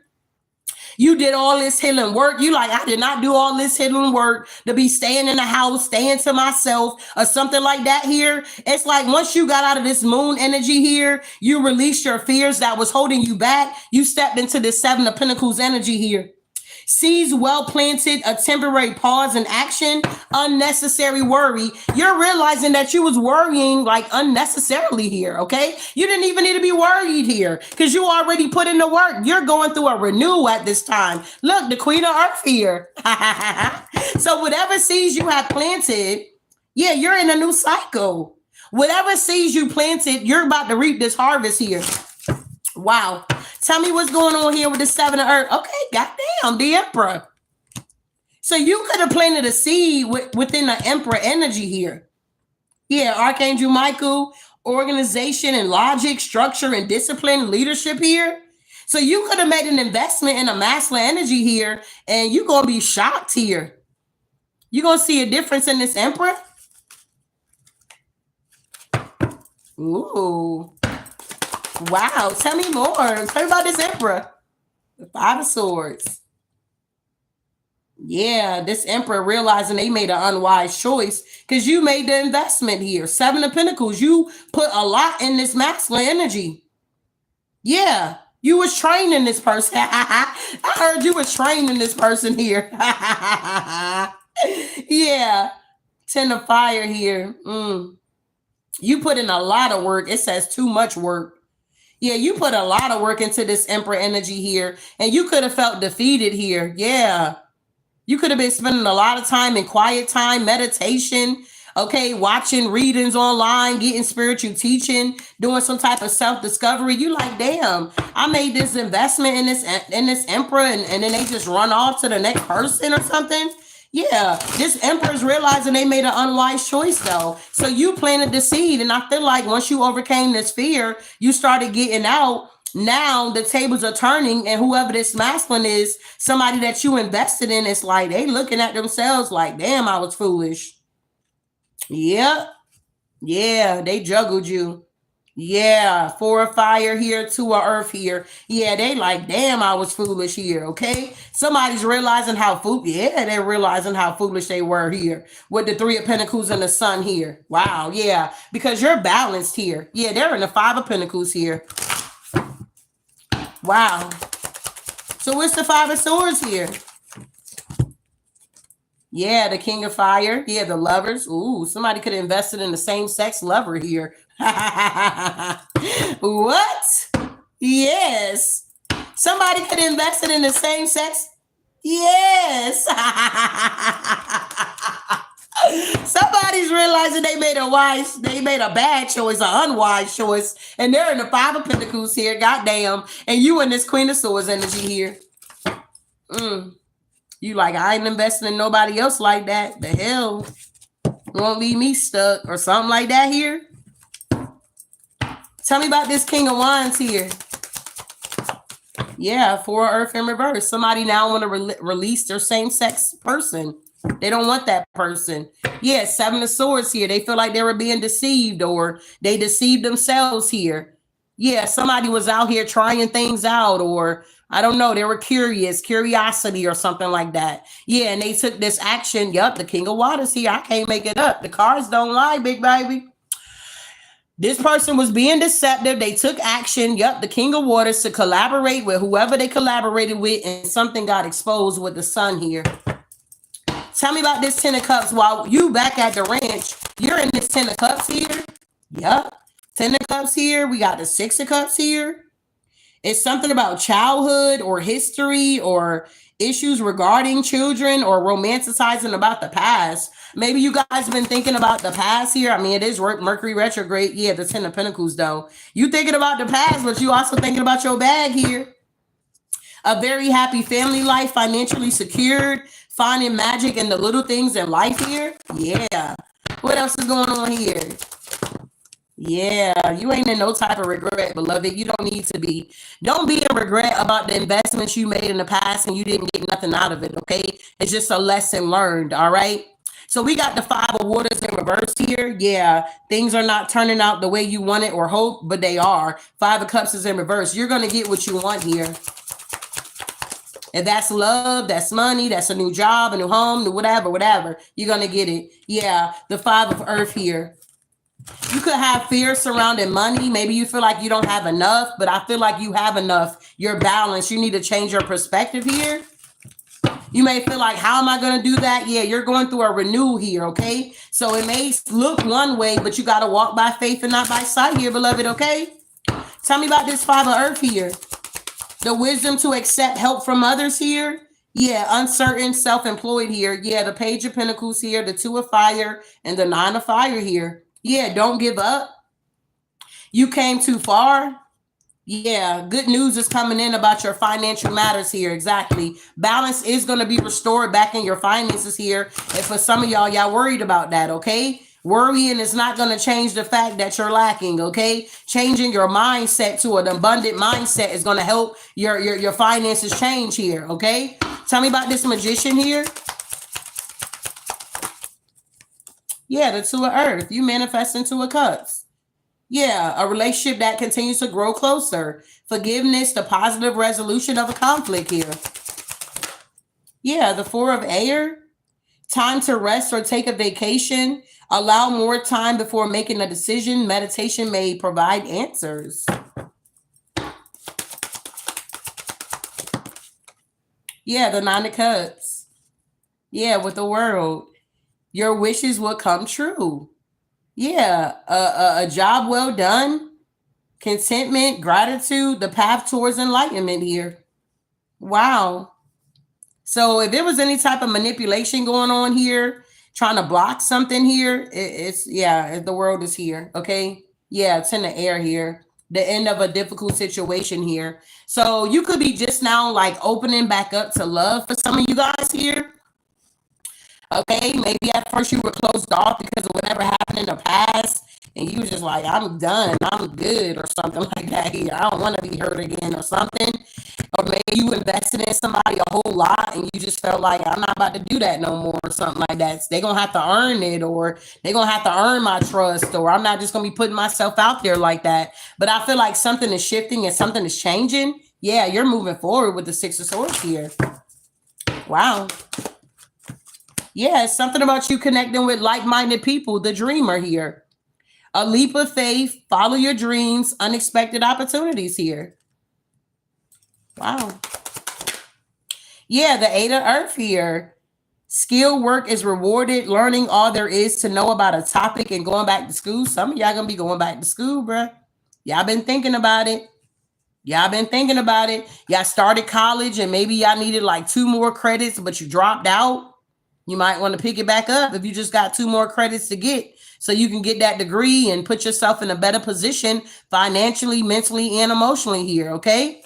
you did all this healing work. You like, I did not do all this healing work to be staying in the house, staying to myself or something like that here. It's like once you got out of this moon energy here, you released your fears that was holding you back. You stepped into this Seven of Pentacles energy here. Seeds well planted, a temporary pause in action, unnecessary worry. You're realizing that you was worrying like unnecessarily here, okay? You didn't even need to be worried here because you already put in the work. You're going through a renewal at this time. Look, the Queen of Earth here. So whatever seeds you have planted, yeah, you're in a new cycle. Whatever seeds you planted, you're about to reap this harvest here. Wow. Tell me what's going on here with the Seven of Earth. Okay, goddamn, the Emperor. So you could have planted a seed within the Emperor energy here. Yeah, Archangel Michael, organization and logic, structure and discipline, leadership here. So you could have made an investment in a masculine energy here, and you're going to be shocked here. You're going to see a difference in this Emperor. Ooh. Wow, tell me more. Tell me about this Emperor. The Five of Swords. Yeah, this Emperor realizing they made an unwise choice because you made the investment here. Seven of Pentacles. You put a lot in this masculine energy. Yeah, you was training this person. I heard you was training this person here. Yeah, Ten of Fire here. You put in a lot of work. It says too much work. Yeah, you put a lot of work into this Emperor energy here, and you could have felt defeated here. Yeah, you could have been spending a lot of time in quiet time, meditation, okay, watching readings online, getting spiritual teaching, doing some type of self-discovery. You like, damn, I made this investment in this Emperor, and then they just run off to the next person or something. Yeah, this Emperor's realizing they made an unwise choice though. So you planted the seed, and I feel like once you overcame this fear, you started getting out. Now the tables are turning, and whoever this masculine is, somebody that you invested in, it's like they looking at themselves like, damn, I was foolish. Yep. Yeah, they juggled you. Yeah, 4 of fire here, 2 of earth here. Yeah, they like, damn, I was foolish here. Okay, somebody's realizing how Yeah, they're realizing how foolish they were here with the 3 of pentacles and the sun here. Wow, yeah, because you're balanced here. Yeah, they're in the 5 of pentacles here. Wow. So what's the 5 of swords here? Yeah, the king of fire. Yeah, the lovers. Ooh, somebody could have invested in the same sex lover here. What? Yes. Somebody could have invested in the same sex. Yes. Somebody's realizing they made a bad choice, an unwise choice, and they're in the 5 of pentacles here. Goddamn. And you in this queen of swords energy here. You like, I ain't investing in nobody else like that. The hell won't leave me stuck or something like that here. Tell me about this king of wands here. Yeah, 4 earth in reverse. Somebody now want to release their same-sex person. They don't want that person. Yeah, 7 of swords here. They feel like they were being deceived or they deceived themselves here. Yeah, somebody was out here trying things out, or I don't know, they were curiosity or something like that. Yeah, and they took this action. Yup, the king of waters here. I can't make it up. The cards don't lie, big baby. This person was being deceptive. They took action. Yup, the king of waters, to collaborate with whoever they collaborated with, and something got exposed with the sun here. Tell me about this 10 of cups. While you back at the ranch, you're in this 10 of cups here. Yup. 10 of cups here. We got the 6 of cups here. It's something about childhood or history or issues regarding children or romanticizing about the past. Maybe you guys been thinking about the past here. I mean, it is Mercury retrograde. Yeah, the 10 of pentacles though. You thinking about the past, but you also thinking about your bag here. A very happy family life, financially secured, finding magic in the little things in life here. Yeah. What else is going on here? Yeah, you ain't in no type of regret, beloved. You don't need to be. Don't be in regret about the investments you made in the past and you didn't get nothing out of it, okay? It's just a lesson learned, all right? So we got the 5 of waters in reverse here. Yeah, things are not turning out the way you want it or hope, but they are. 5 of cups is in reverse. You're going to get what you want here. If that's love, that's money, that's a new job, a new home, new whatever, you're going to get it. Yeah, the 5 of earth here. You could have fear surrounding money. Maybe you feel like you don't have enough, but I feel like you have enough. You're balanced. You need to change your perspective here. You may feel like, how am I going to do that? Yeah, you're going through a renewal here, okay? So it may look one way, but you got to walk by faith and not by sight here, beloved, okay? Tell me about this 5 of earth here. The wisdom to accept help from others here. Yeah, uncertain, self-employed here. Yeah, the page of pentacles here, the 2 of fire, and the 9 of fire here. Yeah, don't give up. You came too far. Yeah, good news is coming in about your financial matters here. Exactly. Balance is going to be restored back in your finances here. And for some of y'all worried about that, okay? Worrying is not going to change the fact that you're lacking, okay? Changing your mindset to an abundant mindset is going to help your finances change here, okay? Tell me about this magician here. Yeah, the 2 of earth. You manifest into a cups. Yeah, a relationship that continues to grow closer. Forgiveness, the positive resolution of a conflict here. Yeah, the 4 of air. Time to rest or take a vacation. Allow more time before making a decision. Meditation may provide answers. Yeah, the 9 of cups. Yeah, with the world. Your wishes will come true. Yeah, a job well done, contentment, gratitude, the path towards enlightenment here. Wow. So if there was any type of manipulation going on here, trying to block something here, the world is here, okay? Yeah, it's in the air here. The end of a difficult situation here. So you could be just now like opening back up to love for some of you guys here. Okay, maybe at first you were closed off because of whatever happened in the past, and you were just like, I'm done, I'm good, or something like that here. I don't want to be hurt again or something. Or maybe you invested in somebody a whole lot and you just felt like, I'm not about to do that no more, or something like that. They're going to have to earn it, or they're going to have to earn my trust, or I'm not just going to be putting myself out there like that. But I feel like something is shifting and something is changing. Yeah, you're moving forward with the Six of Swords here. Wow. Yeah, it's something about you connecting with like-minded people, the dreamer here. A leap of faith, follow your dreams, unexpected opportunities here. Wow. Yeah, the Eight of Earth here. Skill work is rewarded, learning all there is to know about a topic and going back to school. Some of y'all gonna be going back to school, bruh. Y'all been thinking about it. Y'all been thinking about it. Y'all started college and maybe y'all needed like 2 more credits, but you dropped out. You might want to pick it back up if you just got 2 more credits to get, so you can get that degree and put yourself in a better position financially, mentally, and emotionally here, okay?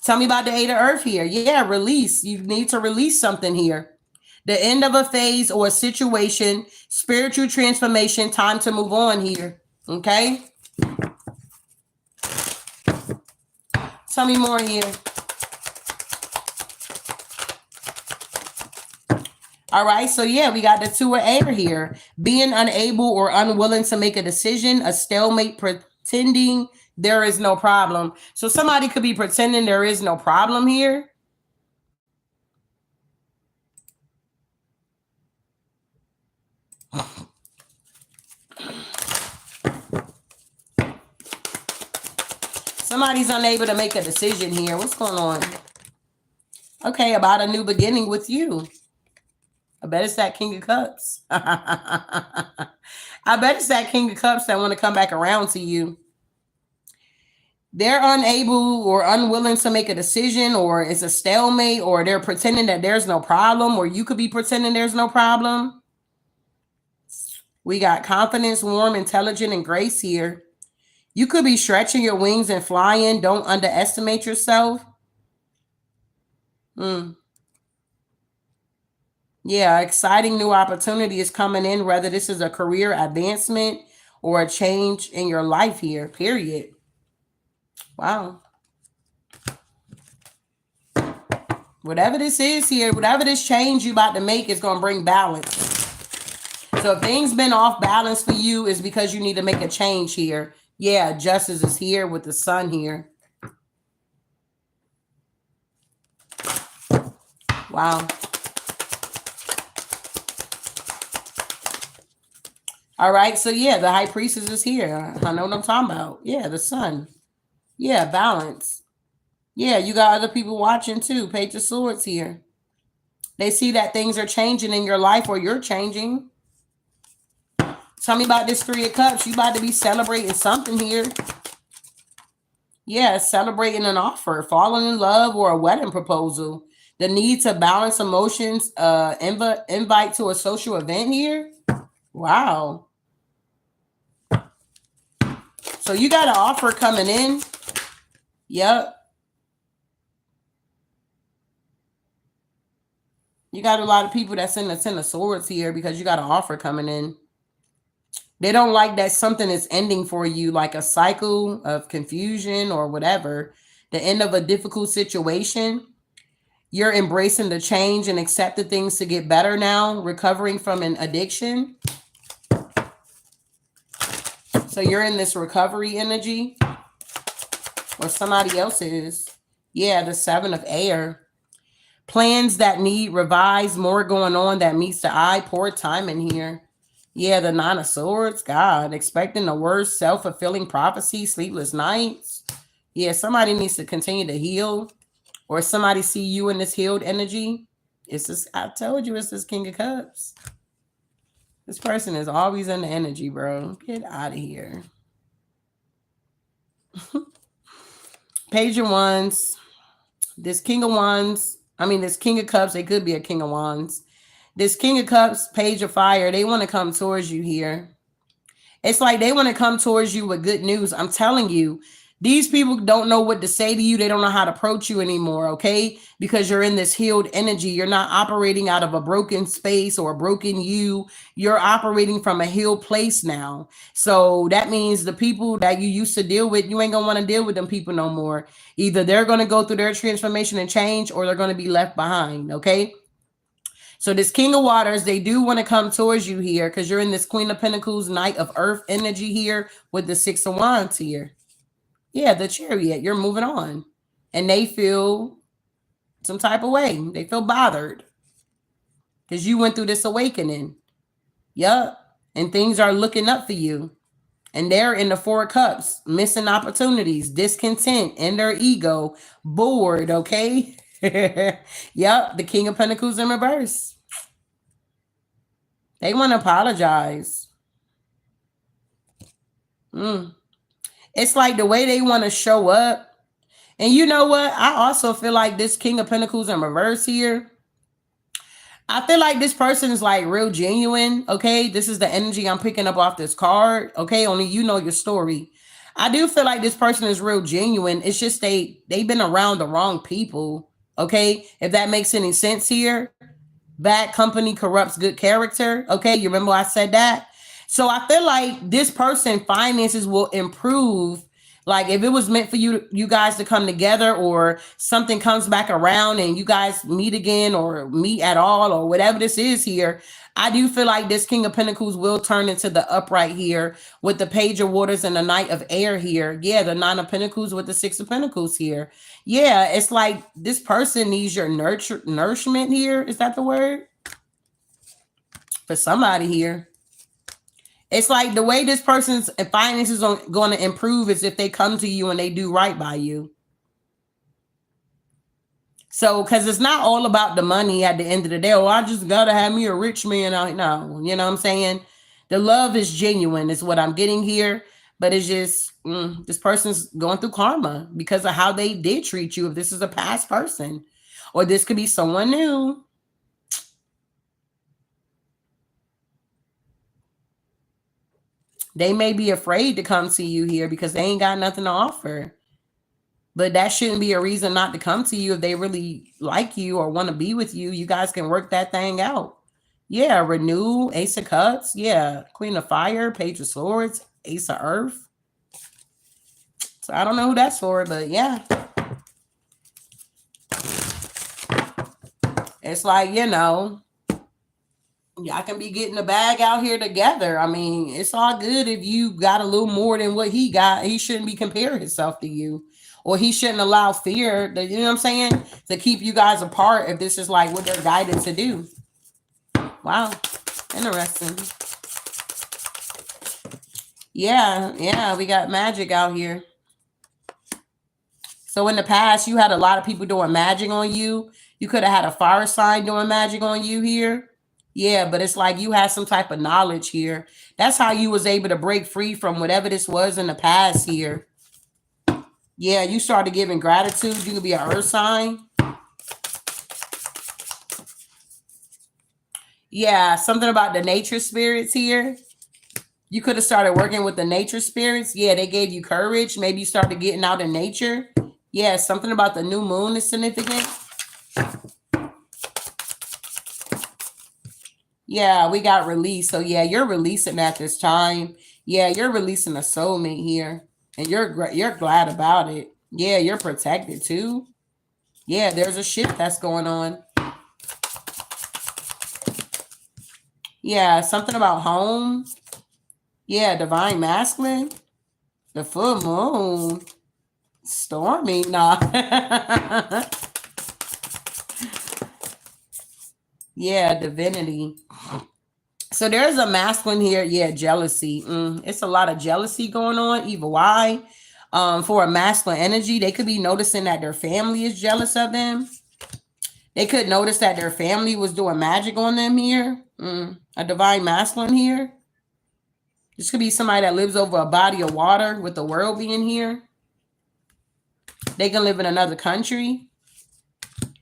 Tell me about the Eight of Earth here. Yeah, release. You need to release something here. The end of a phase or a situation, spiritual transformation, time to move on here, okay? Tell me more here. All right, so yeah, we got the Two of Air here. Being unable or unwilling to make a decision, a stalemate, pretending there is no problem. So somebody could be pretending there is no problem here. Somebody's unable to make a decision here. What's going on? Okay, about a new beginning with you. I bet it's that King of Cups. I bet it's that King of Cups that want to come back around to you. They're unable or unwilling to make a decision, or it's a stalemate, or they're pretending that there's no problem, or you could be pretending there's no problem. We got confidence, warm, intelligent, and grace here. You could be stretching your wings and flying. Don't underestimate yourself. Yeah, exciting new opportunity is coming in, whether this is a career advancement or a change in your life here, period. Wow. Whatever this is here, whatever this change you about to make is going to bring balance. So if things been off balance for you, is because you need to make a change here. Yeah, justice is here with the sun here. Wow. All right, so yeah, the High Priestess is here. I know what I'm talking about. Yeah, the sun. Yeah, balance. Yeah, you got other people watching too. Page of Swords here. They see that things are changing in your life, or you're changing. Tell me about this Three of Cups. You about to be celebrating something here. Yeah, celebrating an offer, falling in love, or a wedding proposal. The need to balance emotions, invite to a social event here. Wow. So you got an offer coming in. Yep. You got a lot of people that's in the Ten of Swords here because you got an offer coming in. They don't like that something is ending for you, like a cycle of confusion or whatever. The end of a difficult situation. You're embracing the change and accepting things to get better now, recovering from an addiction. So you're in this recovery energy, or somebody else is. Yeah, the Seven of Air. Plans that need revised, more going on that meets the eye. Poor timing here. Yeah, the Nine of Swords. God, expecting the worst, self-fulfilling prophecy, sleepless nights. Yeah, somebody needs to continue to heal, or somebody see you in this healed energy. It's this, I told you, it's this King of Cups. This person is always in the energy, bro. Get out of here. Page of Wands. This King of Wands. This King of Cups. They could be a King of Wands. This King of Cups, Page of Fire. They want to come towards you here. It's like they want to come towards you with good news. I'm telling you, These people don't know what to say to you. They don't know how to approach you anymore, okay? Because you're in this healed energy. You're not operating out of a broken space or a broken you. You're operating from a healed place now. So that means the people that you used to deal with, you ain't gonna want to deal with them people no more. Either they're gonna go through their transformation and change, or they're gonna be left behind, okay? So this King of Waters, they do want to come towards you here because you're in this Queen of Pentacles, Knight of Earth energy here with the Six of Wands here. Yeah, the Chariot. You're moving on. And they feel some type of way. They feel bothered because you went through this awakening. Yup. And things are looking up for you. And they're in the Four of Cups, missing opportunities, discontent in their ego, bored, okay? Yup, the King of Pentacles in reverse. They want to apologize. It's like the way they want to show up. And you know what? I also feel like this King of Pentacles in reverse here. I feel like this person is like real genuine. Okay. This is the energy I'm picking up off this card. Okay. Only you know your story. I do feel like this person is real genuine. It's just they've been around the wrong people. Okay. If that makes any sense here. Bad company corrupts good character. Okay. You remember I said that? So I feel like this person finances will improve. Like if it was meant for you guys to come together, or something comes back around and you guys meet again or meet at all, or whatever this is here, I do feel like this King of Pentacles will turn into the upright here with the Page of Waters and the Knight of Air here. Yeah, the Nine of Pentacles with the Six of Pentacles here. Yeah, it's like this person needs your nourishment here. Is that the word? For somebody here. It's like the way this person's finances are going to improve is if they come to you and they do right by you. So, because it's not all about the money at the end of the day. Oh, I just got to have me a rich man out. No, you know what I'm saying? The love is genuine is what I'm getting here. But it's just, this person's going through karma because of how they did treat you. If this is a past person, or this could be someone new. They may be afraid to come to you here because they ain't got nothing to offer. But that shouldn't be a reason not to come to you if they really like you or want to be with you. You guys can work that thing out. Yeah, renew, Ace of Cups. Yeah, Queen of Fire, Page of Swords, Ace of Earth. So I don't know who that's for, but yeah. It's like, you know, y'all can be getting a bag out here together. I mean, it's all good if you got a little more than what he got. He shouldn't be comparing himself to you. Or he shouldn't allow fear, that, you know what I'm saying, to keep you guys apart if this is like what they're guided to do. Wow. Interesting. Yeah, we got magic out here. So in the past, you had a lot of people doing magic on you. You could have had a fire sign doing magic on you here. Yeah, but it's like you had some type of knowledge here. That's how you was able to break free from whatever this was in the past here. Yeah, you started giving gratitude. You could be an earth sign. Yeah, something about the nature spirits here. You could have started working with the nature spirits. Yeah, they gave you courage. Maybe you started getting out in nature. Yeah, something about the new moon is significant. Yeah, we got release. So yeah, you're releasing at this time. Yeah, you're releasing a soulmate here. And you're glad about it. Yeah, you're protected too. Yeah, there's a shift that's going on. Yeah, something about home. Yeah, divine masculine. The full moon. Stormy. Nah. Yeah, divinity. So there's a masculine here. Yeah, jealousy. It's a lot of jealousy going on. Evil eye. For a masculine energy, they could be noticing that their family is jealous of them. They could notice that their family was doing magic on them here. A divine masculine here. This could be somebody that lives over a body of water with the world being here. They can live in another country.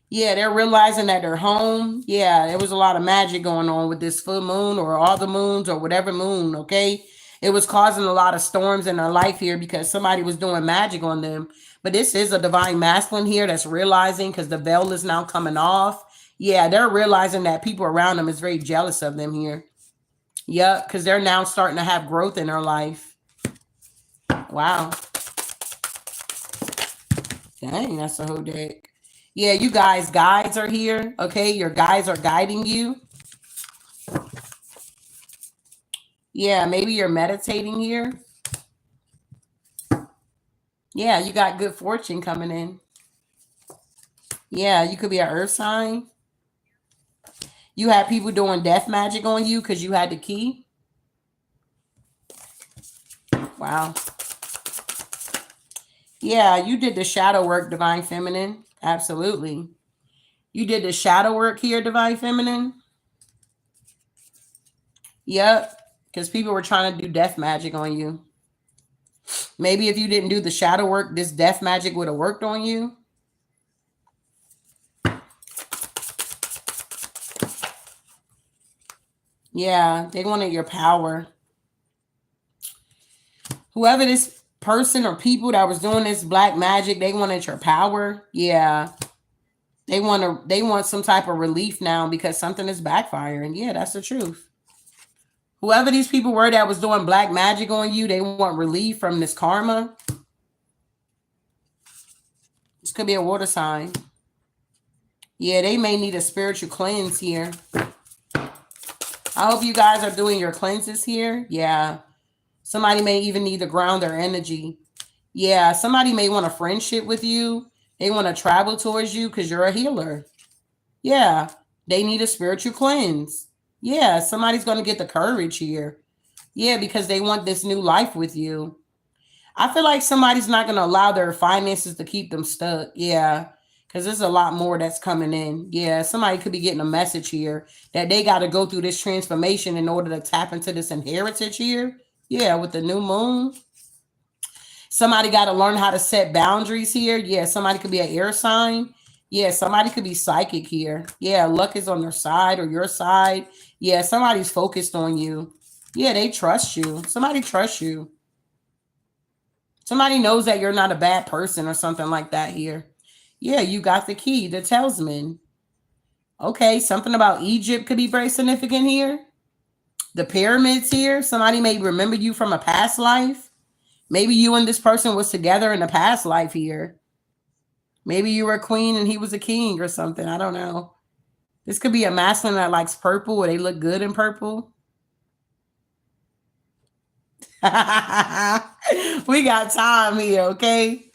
Yeah, they're realizing that they're home. Yeah, there was a lot of magic going on with this full moon or all the moons or whatever moon, okay? It was causing a lot of storms in their life here because somebody was doing magic on them. But this is a divine masculine here that's realizing, because the veil is now coming off. Yeah, they're realizing that people around them is very jealous of them here. Yep, because they're now starting to have growth in their life. Wow. Dang, that's a whole deck. Yeah, you guys, guides are here. Okay, your guides are guiding you. Yeah, maybe you're meditating here. Yeah, you got good fortune coming in. Yeah, you could be an earth sign. You had people doing death magic on you because you had the key. Wow. Yeah, you did the shadow work, divine feminine. Absolutely. You did the shadow work here, divine feminine. Yep. Because people were trying to do death magic on you. Maybe if you didn't do the shadow work, this death magic would have worked on you. Yeah, they wanted your power. Whoever this person or people that was doing this black magic, they wanted your power. Yeah. They want some type of relief now because something is backfiring. Yeah, that's the truth. Whoever these people were that was doing black magic on you, they want relief from this karma. This could be a water sign. Yeah, they may need a spiritual cleanse here. I hope you guys are doing your cleanses here. Yeah. Somebody may even need to ground their energy. Yeah, somebody may want a friendship with you. They want to travel towards you because you're a healer. Yeah, they need a spiritual cleanse. Yeah, somebody's going to get the courage here. Yeah, because they want this new life with you. I feel like somebody's not going to allow their finances to keep them stuck. Yeah, because there's a lot more that's coming in. Yeah, somebody could be getting a message here that they got to go through this transformation in order to tap into this inheritance here. Yeah, with the new moon. Somebody got to learn how to set boundaries here. Yeah, somebody could be an air sign. Yeah, somebody could be psychic here. Yeah, luck is on their side or your side. Yeah, somebody's focused on you. Yeah, they trust you. Somebody trusts you. Somebody knows that you're not a bad person or something like that here. Yeah, you got the key, the talisman. Okay, something about Egypt could be very significant here. The pyramids here. Somebody may remember you from a past life. Maybe you and this person was together in a past life here. Maybe you were a queen and he was a king or something. I don't know. This could be a masculine that likes purple or they look good in purple. We got time here, okay?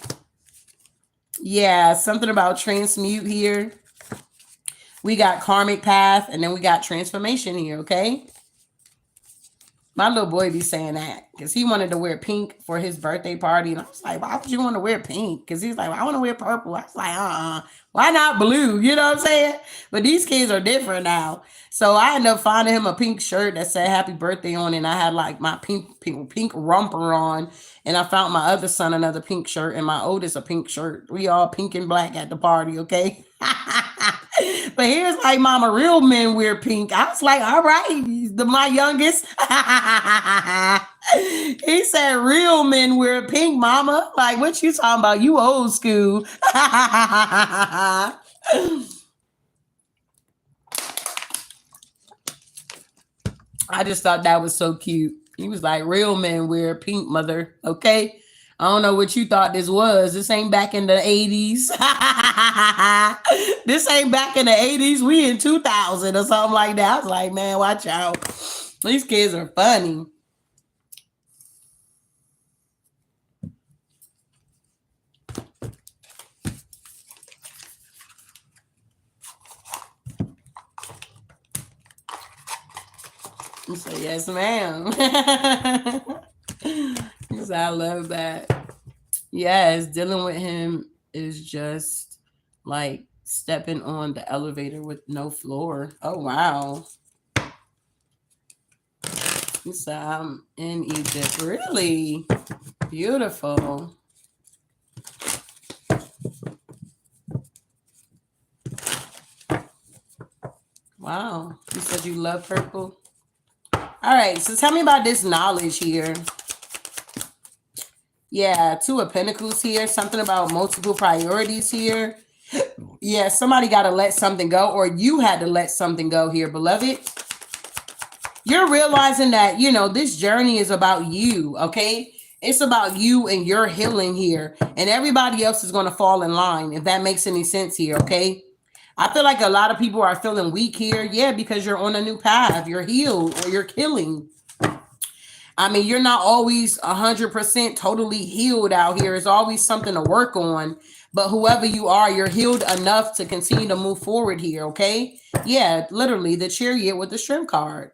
Yeah, something about transmute here. We got karmic path and then we got transformation here, okay? My little boy be saying that because he wanted to wear pink for his birthday party. And I was like, why would you want to wear pink? Because he's like, well, I want to wear purple. I was like, why not blue? You know what I'm saying? But these kids are different now. So I ended up finding him a pink shirt that said happy birthday on it. And I had like my pink romper on. And I found my other son another pink shirt and my oldest a pink shirt. We all pink and black at the party, okay? But here's like, mama, real men wear pink. I was like, all right, my youngest. He said, real men wear pink, mama. Like, what you talking about? You old school. I just thought that was so cute. He was like, real men wear pink, mother. Okay. I don't know what you thought this was. This ain't back in the 80s. This ain't back in the 80s. We in 2000 or something like that. I was like, man, watch out. These kids are funny. He said, yes, ma'am. He said, I love that. Yes, dealing with him is just like stepping on the elevator with no floor. Oh, wow. He said, I'm in Egypt. Really? Beautiful. Wow. You said you love purple? All right, so tell me about this knowledge here. Yeah, Two of Pentacles here. Something about multiple priorities here. Yeah, somebody got to let something go, or you had to let something go here, beloved. You're realizing that, you know, this journey is about you, okay? It's about you and your healing here. And everybody else is going to fall in line, if that makes any sense here, okay? I feel like a lot of people are feeling weak here. Yeah, because you're on a new path. You're healed or you're killing. I mean, you're not always 100% totally healed out here. It's always something to work on. But whoever you are, you're healed enough to continue to move forward here, okay? Yeah, literally, the Chariot with the Strength card.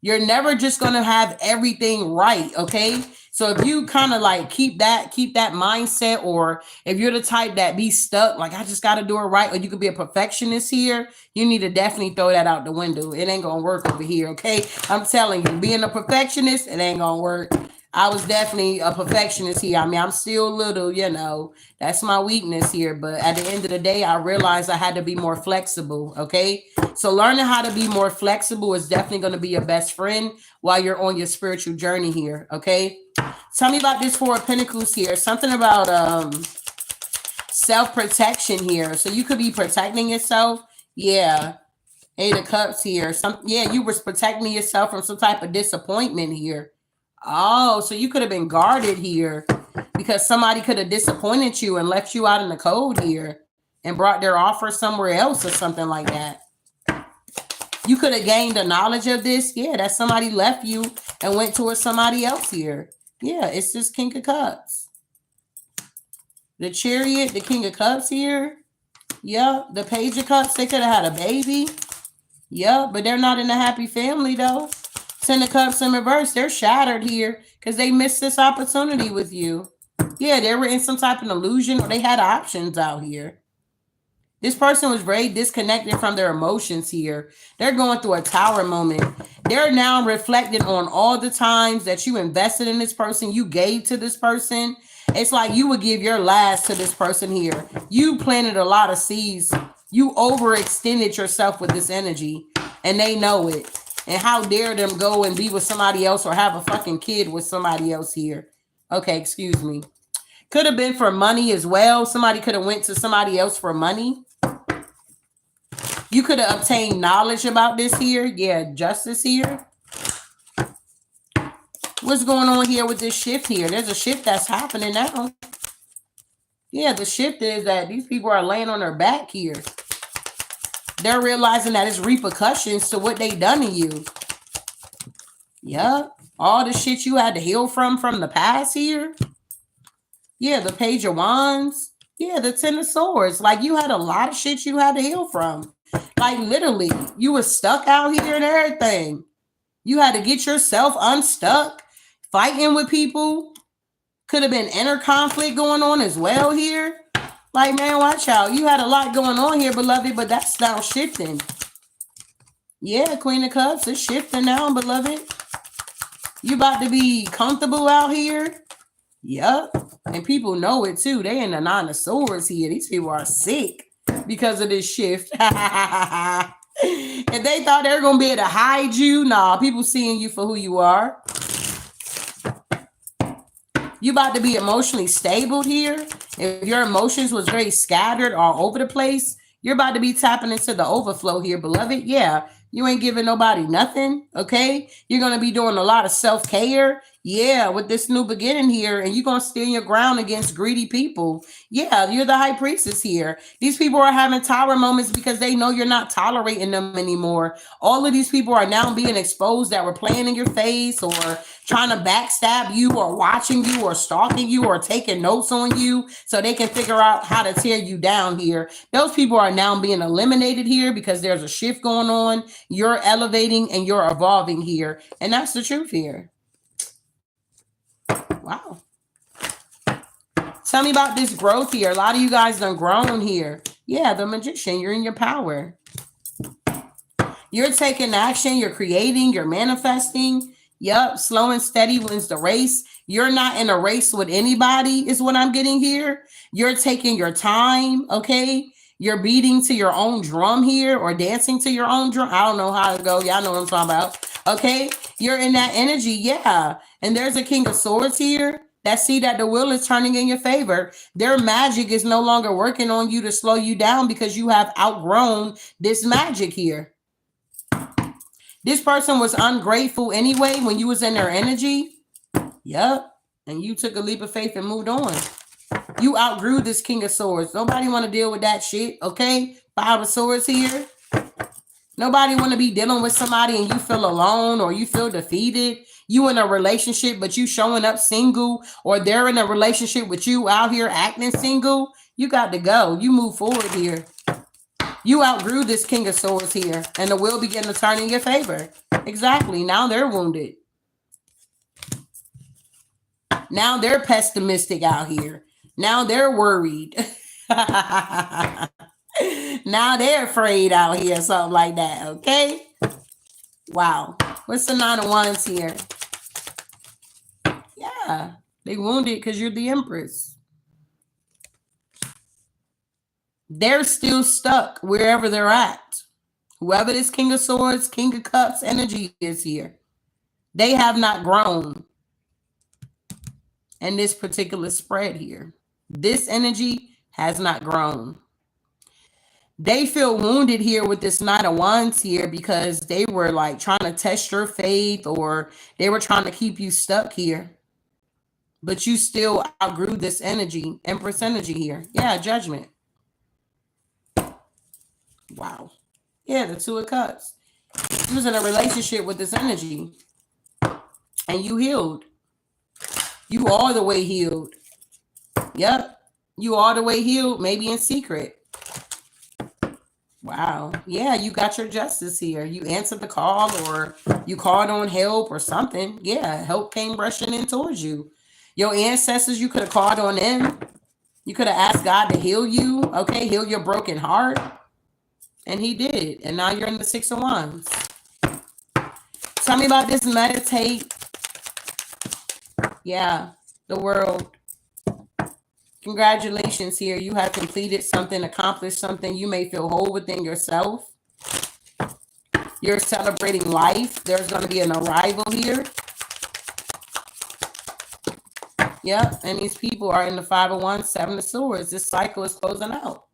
You're never just going to have everything right, okay? So if you kind of like keep that mindset, or if you're the type that be stuck, like I just got to do it right, or you could be a perfectionist here, you need to definitely throw that out the window. It ain't going to work over here, okay? I'm telling you, being a perfectionist, it ain't going to work. I was definitely a perfectionist here. I mean, I'm still a little, you know, that's my weakness here. But at the end of the day, I realized I had to be more flexible, okay? So learning how to be more flexible is definitely going to be your best friend while you're on your spiritual journey here, okay? Tell me about this Four of Pentacles here. Something about self-protection here. So you could be protecting yourself. Yeah. Eight of Cups here. You were protecting yourself from some type of disappointment here. Oh, so you could have been guarded here because somebody could have disappointed you and left you out in the cold here and brought their offer somewhere else or something like that. You could have gained the knowledge of this. Yeah, that somebody left you and went towards somebody else here. Yeah, it's just King of Cups. The Chariot, the King of Cups here. Yeah, the Page of Cups, they could have had a baby. Yeah, but they're not in a happy family though. Ten of Cups in reverse, they're shattered here because they missed this opportunity with you. Yeah, they were in some type of illusion, or they had options out here. This person was very disconnected from their emotions here. They're going through a tower moment. They're now reflecting on all the times that you invested in this person, you gave to this person. It's like you would give your last to this person here. You planted a lot of seeds. You overextended yourself with this energy, and they know it. And how dare them go and be with somebody else or have a fucking kid with somebody else here. Okay, excuse me. Could have been for money as well. Somebody could have went to somebody else for money. You could have obtained knowledge about this here. Yeah, justice here. What's going on here with this shift here? There's a shift that's happening now. Yeah, the shift is that these people are laying on their back here. They're realizing that it's repercussions to what they done to you. Yeah. All the shit you had to heal from the past here. Yeah, the Page of Wands. Yeah, the Ten of Swords. Like you had a lot of shit you had to heal from. Like literally, you were stuck out here and everything. You had to get yourself unstuck. Fighting with people. Could have been inner conflict going on as well here. Like, man, watch out. You had a lot going on here, beloved, but that's now shifting. Yeah, Queen of Cups is shifting now, beloved. You about to be comfortable out here. Yep. And people know it too. They in the Nine of Swords here. These people are sick because of this shift. If they thought they were going to be able to hide you, nah, people seeing you for who you are. You about to be emotionally stable here. If your emotions was very scattered all over the place, you're about to be tapping into the overflow here, beloved. Yeah, you ain't giving nobody nothing, okay? You're going to be doing a lot of self-care. Yeah, with this new beginning here, and you're going to stand your ground against greedy people. Yeah, you're the High Priestess here. These people are having tower moments because they know you're not tolerating them anymore. All of these people are now being exposed that were playing in your face or trying to backstab you or watching you or stalking you or taking notes on you so they can figure out how to tear you down here. Those people are now being eliminated here because there's a shift going on. You're elevating and you're evolving here. And that's the truth here. Wow. Tell me about this growth here. A lot of you guys done grown here. Yeah, the Magician. You're in your power. You're taking action. You're creating. You're manifesting. Yep. Slow and steady wins the race. You're not in a race with anybody is what I'm getting here. You're taking your time. Okay. You're beating to your own drum here or dancing to your own drum. I don't know how to go. Y'all know what I'm talking about. Okay. You're in that energy. Yeah. And there's a King of Swords here that see that the wheel is turning in your favor. Their magic is no longer working on you to slow you down because you have outgrown this magic here. This person was ungrateful anyway when you was in their energy. Yep. And you took a leap of faith and moved on. You outgrew this King of Swords. Nobody want to deal with that shit, okay? Five of Swords here. Nobody want to be dealing with somebody and you feel alone or you feel defeated. You in a relationship, but you showing up single, or they're in a relationship with you out here acting single. You got to go. You move forward here. You outgrew this King of Swords here, and the wheel began to turn in your favor. Exactly. Now they're wounded. Now they're pessimistic out here. Now they're worried. Now they're afraid out here, something like that, okay? Wow. What's the Nine of Wands here? Yeah, they wounded because you're the Empress. They're still stuck wherever they're at. Whoever this King of Swords, King of Cups energy is here, they have not grown. And this particular spread here, this energy has not grown. They feel wounded here with this Knight of Wands here because they were like trying to test your faith, or they were trying to keep you stuck here. But you still outgrew this energy, Empress energy here. Yeah, Judgment. Wow. Yeah, the Two of Cups. You was in a relationship with this energy and you healed. You all the way healed. Yep. You all the way healed, maybe in secret. Wow. Yeah, you got your justice here. You answered the call, or you called on help or something. Yeah, help came rushing in towards you. Your ancestors, you could have called on them. You could have asked God to heal you. Okay, heal your broken heart. And he did. And now you're in the Six of Wands. Tell me about this meditate. Yeah, the World. Congratulations here. You have completed something, accomplished something. You may feel whole within yourself. You're celebrating life. There's going to be an arrival here. Yeah, and these people are in the Five of Wands, Seven of Swords. This cycle is closing out.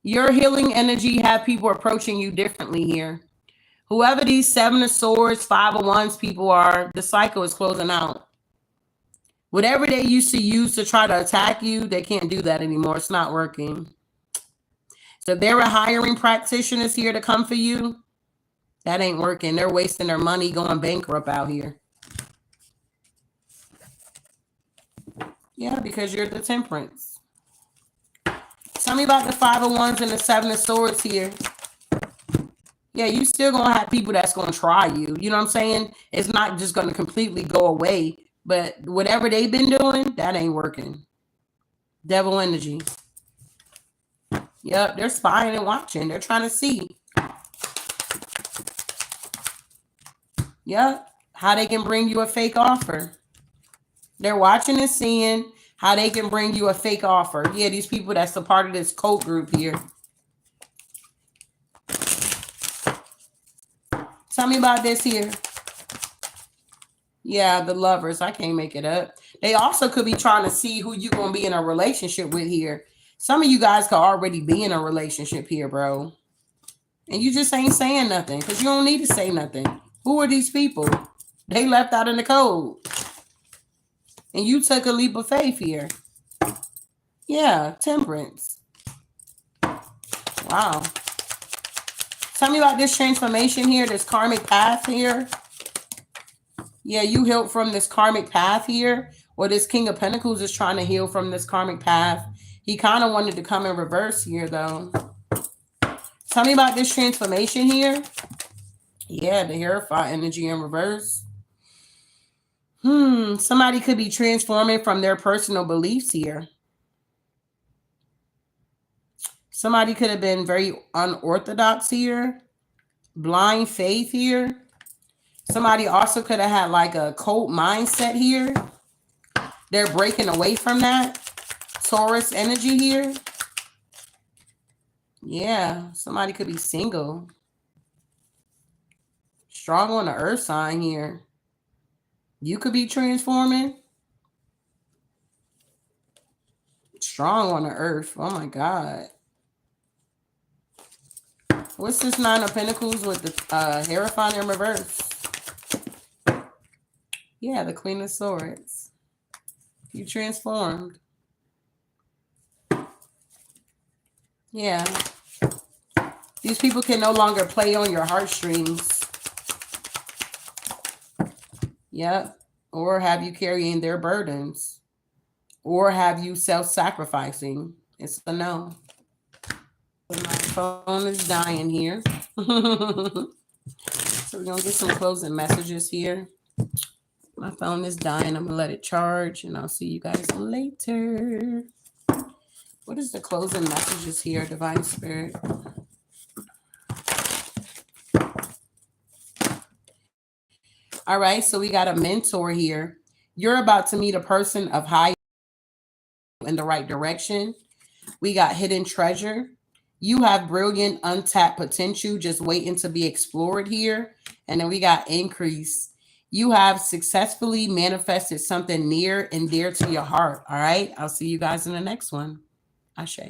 Your healing energy have people approaching you differently here. Whoever these Seven of Swords, Five of Wands people are, the cycle is closing out. Whatever they used to use to try to attack you, they can't do that anymore. It's not working. So they're hiring practitioners here to come for you. That ain't working. They're wasting their money going bankrupt out here. Yeah, because you're the Temperance. Tell me about the Five of Wands and the Seven of Swords here. Yeah, you still going to have people that's going to try you. You know what I'm saying? It's not just going to completely go away. But whatever they've been doing, that ain't working. Devil energy. Yep, they're spying and watching. They're trying to see. Yep, how they can bring you a fake offer. They're watching and seeing how they can bring you a fake offer. Yeah, these people that's a part of this cult group here. Tell me about this here. Yeah, the Lovers. I can't make it up. They also could be trying to see who you're going to be in a relationship with here. Some of you guys could already be in a relationship here, bro. And you just ain't saying nothing because you don't need to say nothing. Who are these people? They left out in the cold. And you took a leap of faith here. Yeah, Temperance. Wow. Tell me about this transformation here, this karmic path here. Yeah, you healed from this karmic path here. Or this King of Pentacles is trying to heal from this karmic path. He kind of wanted to come in reverse here, though. Tell me about this transformation here. Yeah, the Hierophant energy in reverse. Somebody could be transforming from their personal beliefs here. Somebody could have been very unorthodox here. Blind faith here. Somebody also could have had like a cult mindset here. They're breaking away from that. Taurus energy here. Yeah, somebody could be single. Strong on the earth sign here. You could be transforming. Strong on the earth. Oh my God. What's this 9 of Pentacles with the Hierophant in reverse? Yeah, the Queen of Swords. You transformed. Yeah. These people can no longer play on your heartstrings. Yep. Or have you carrying their burdens. Or have you self-sacrificing. It's a no. My phone is dying here. So we're going to get some closing messages here. My phone is dying. I'm going to let it charge, and I'll see you guys later. What is the closing messages here, Divine Spirit? All right, so we got a mentor here. You're about to meet a person of high in the right direction. We got hidden treasure. You have brilliant untapped potential just waiting to be explored here. And then we got increase. You have successfully manifested something near and dear to your heart. All right, I'll see you guys in the next one. Ashe.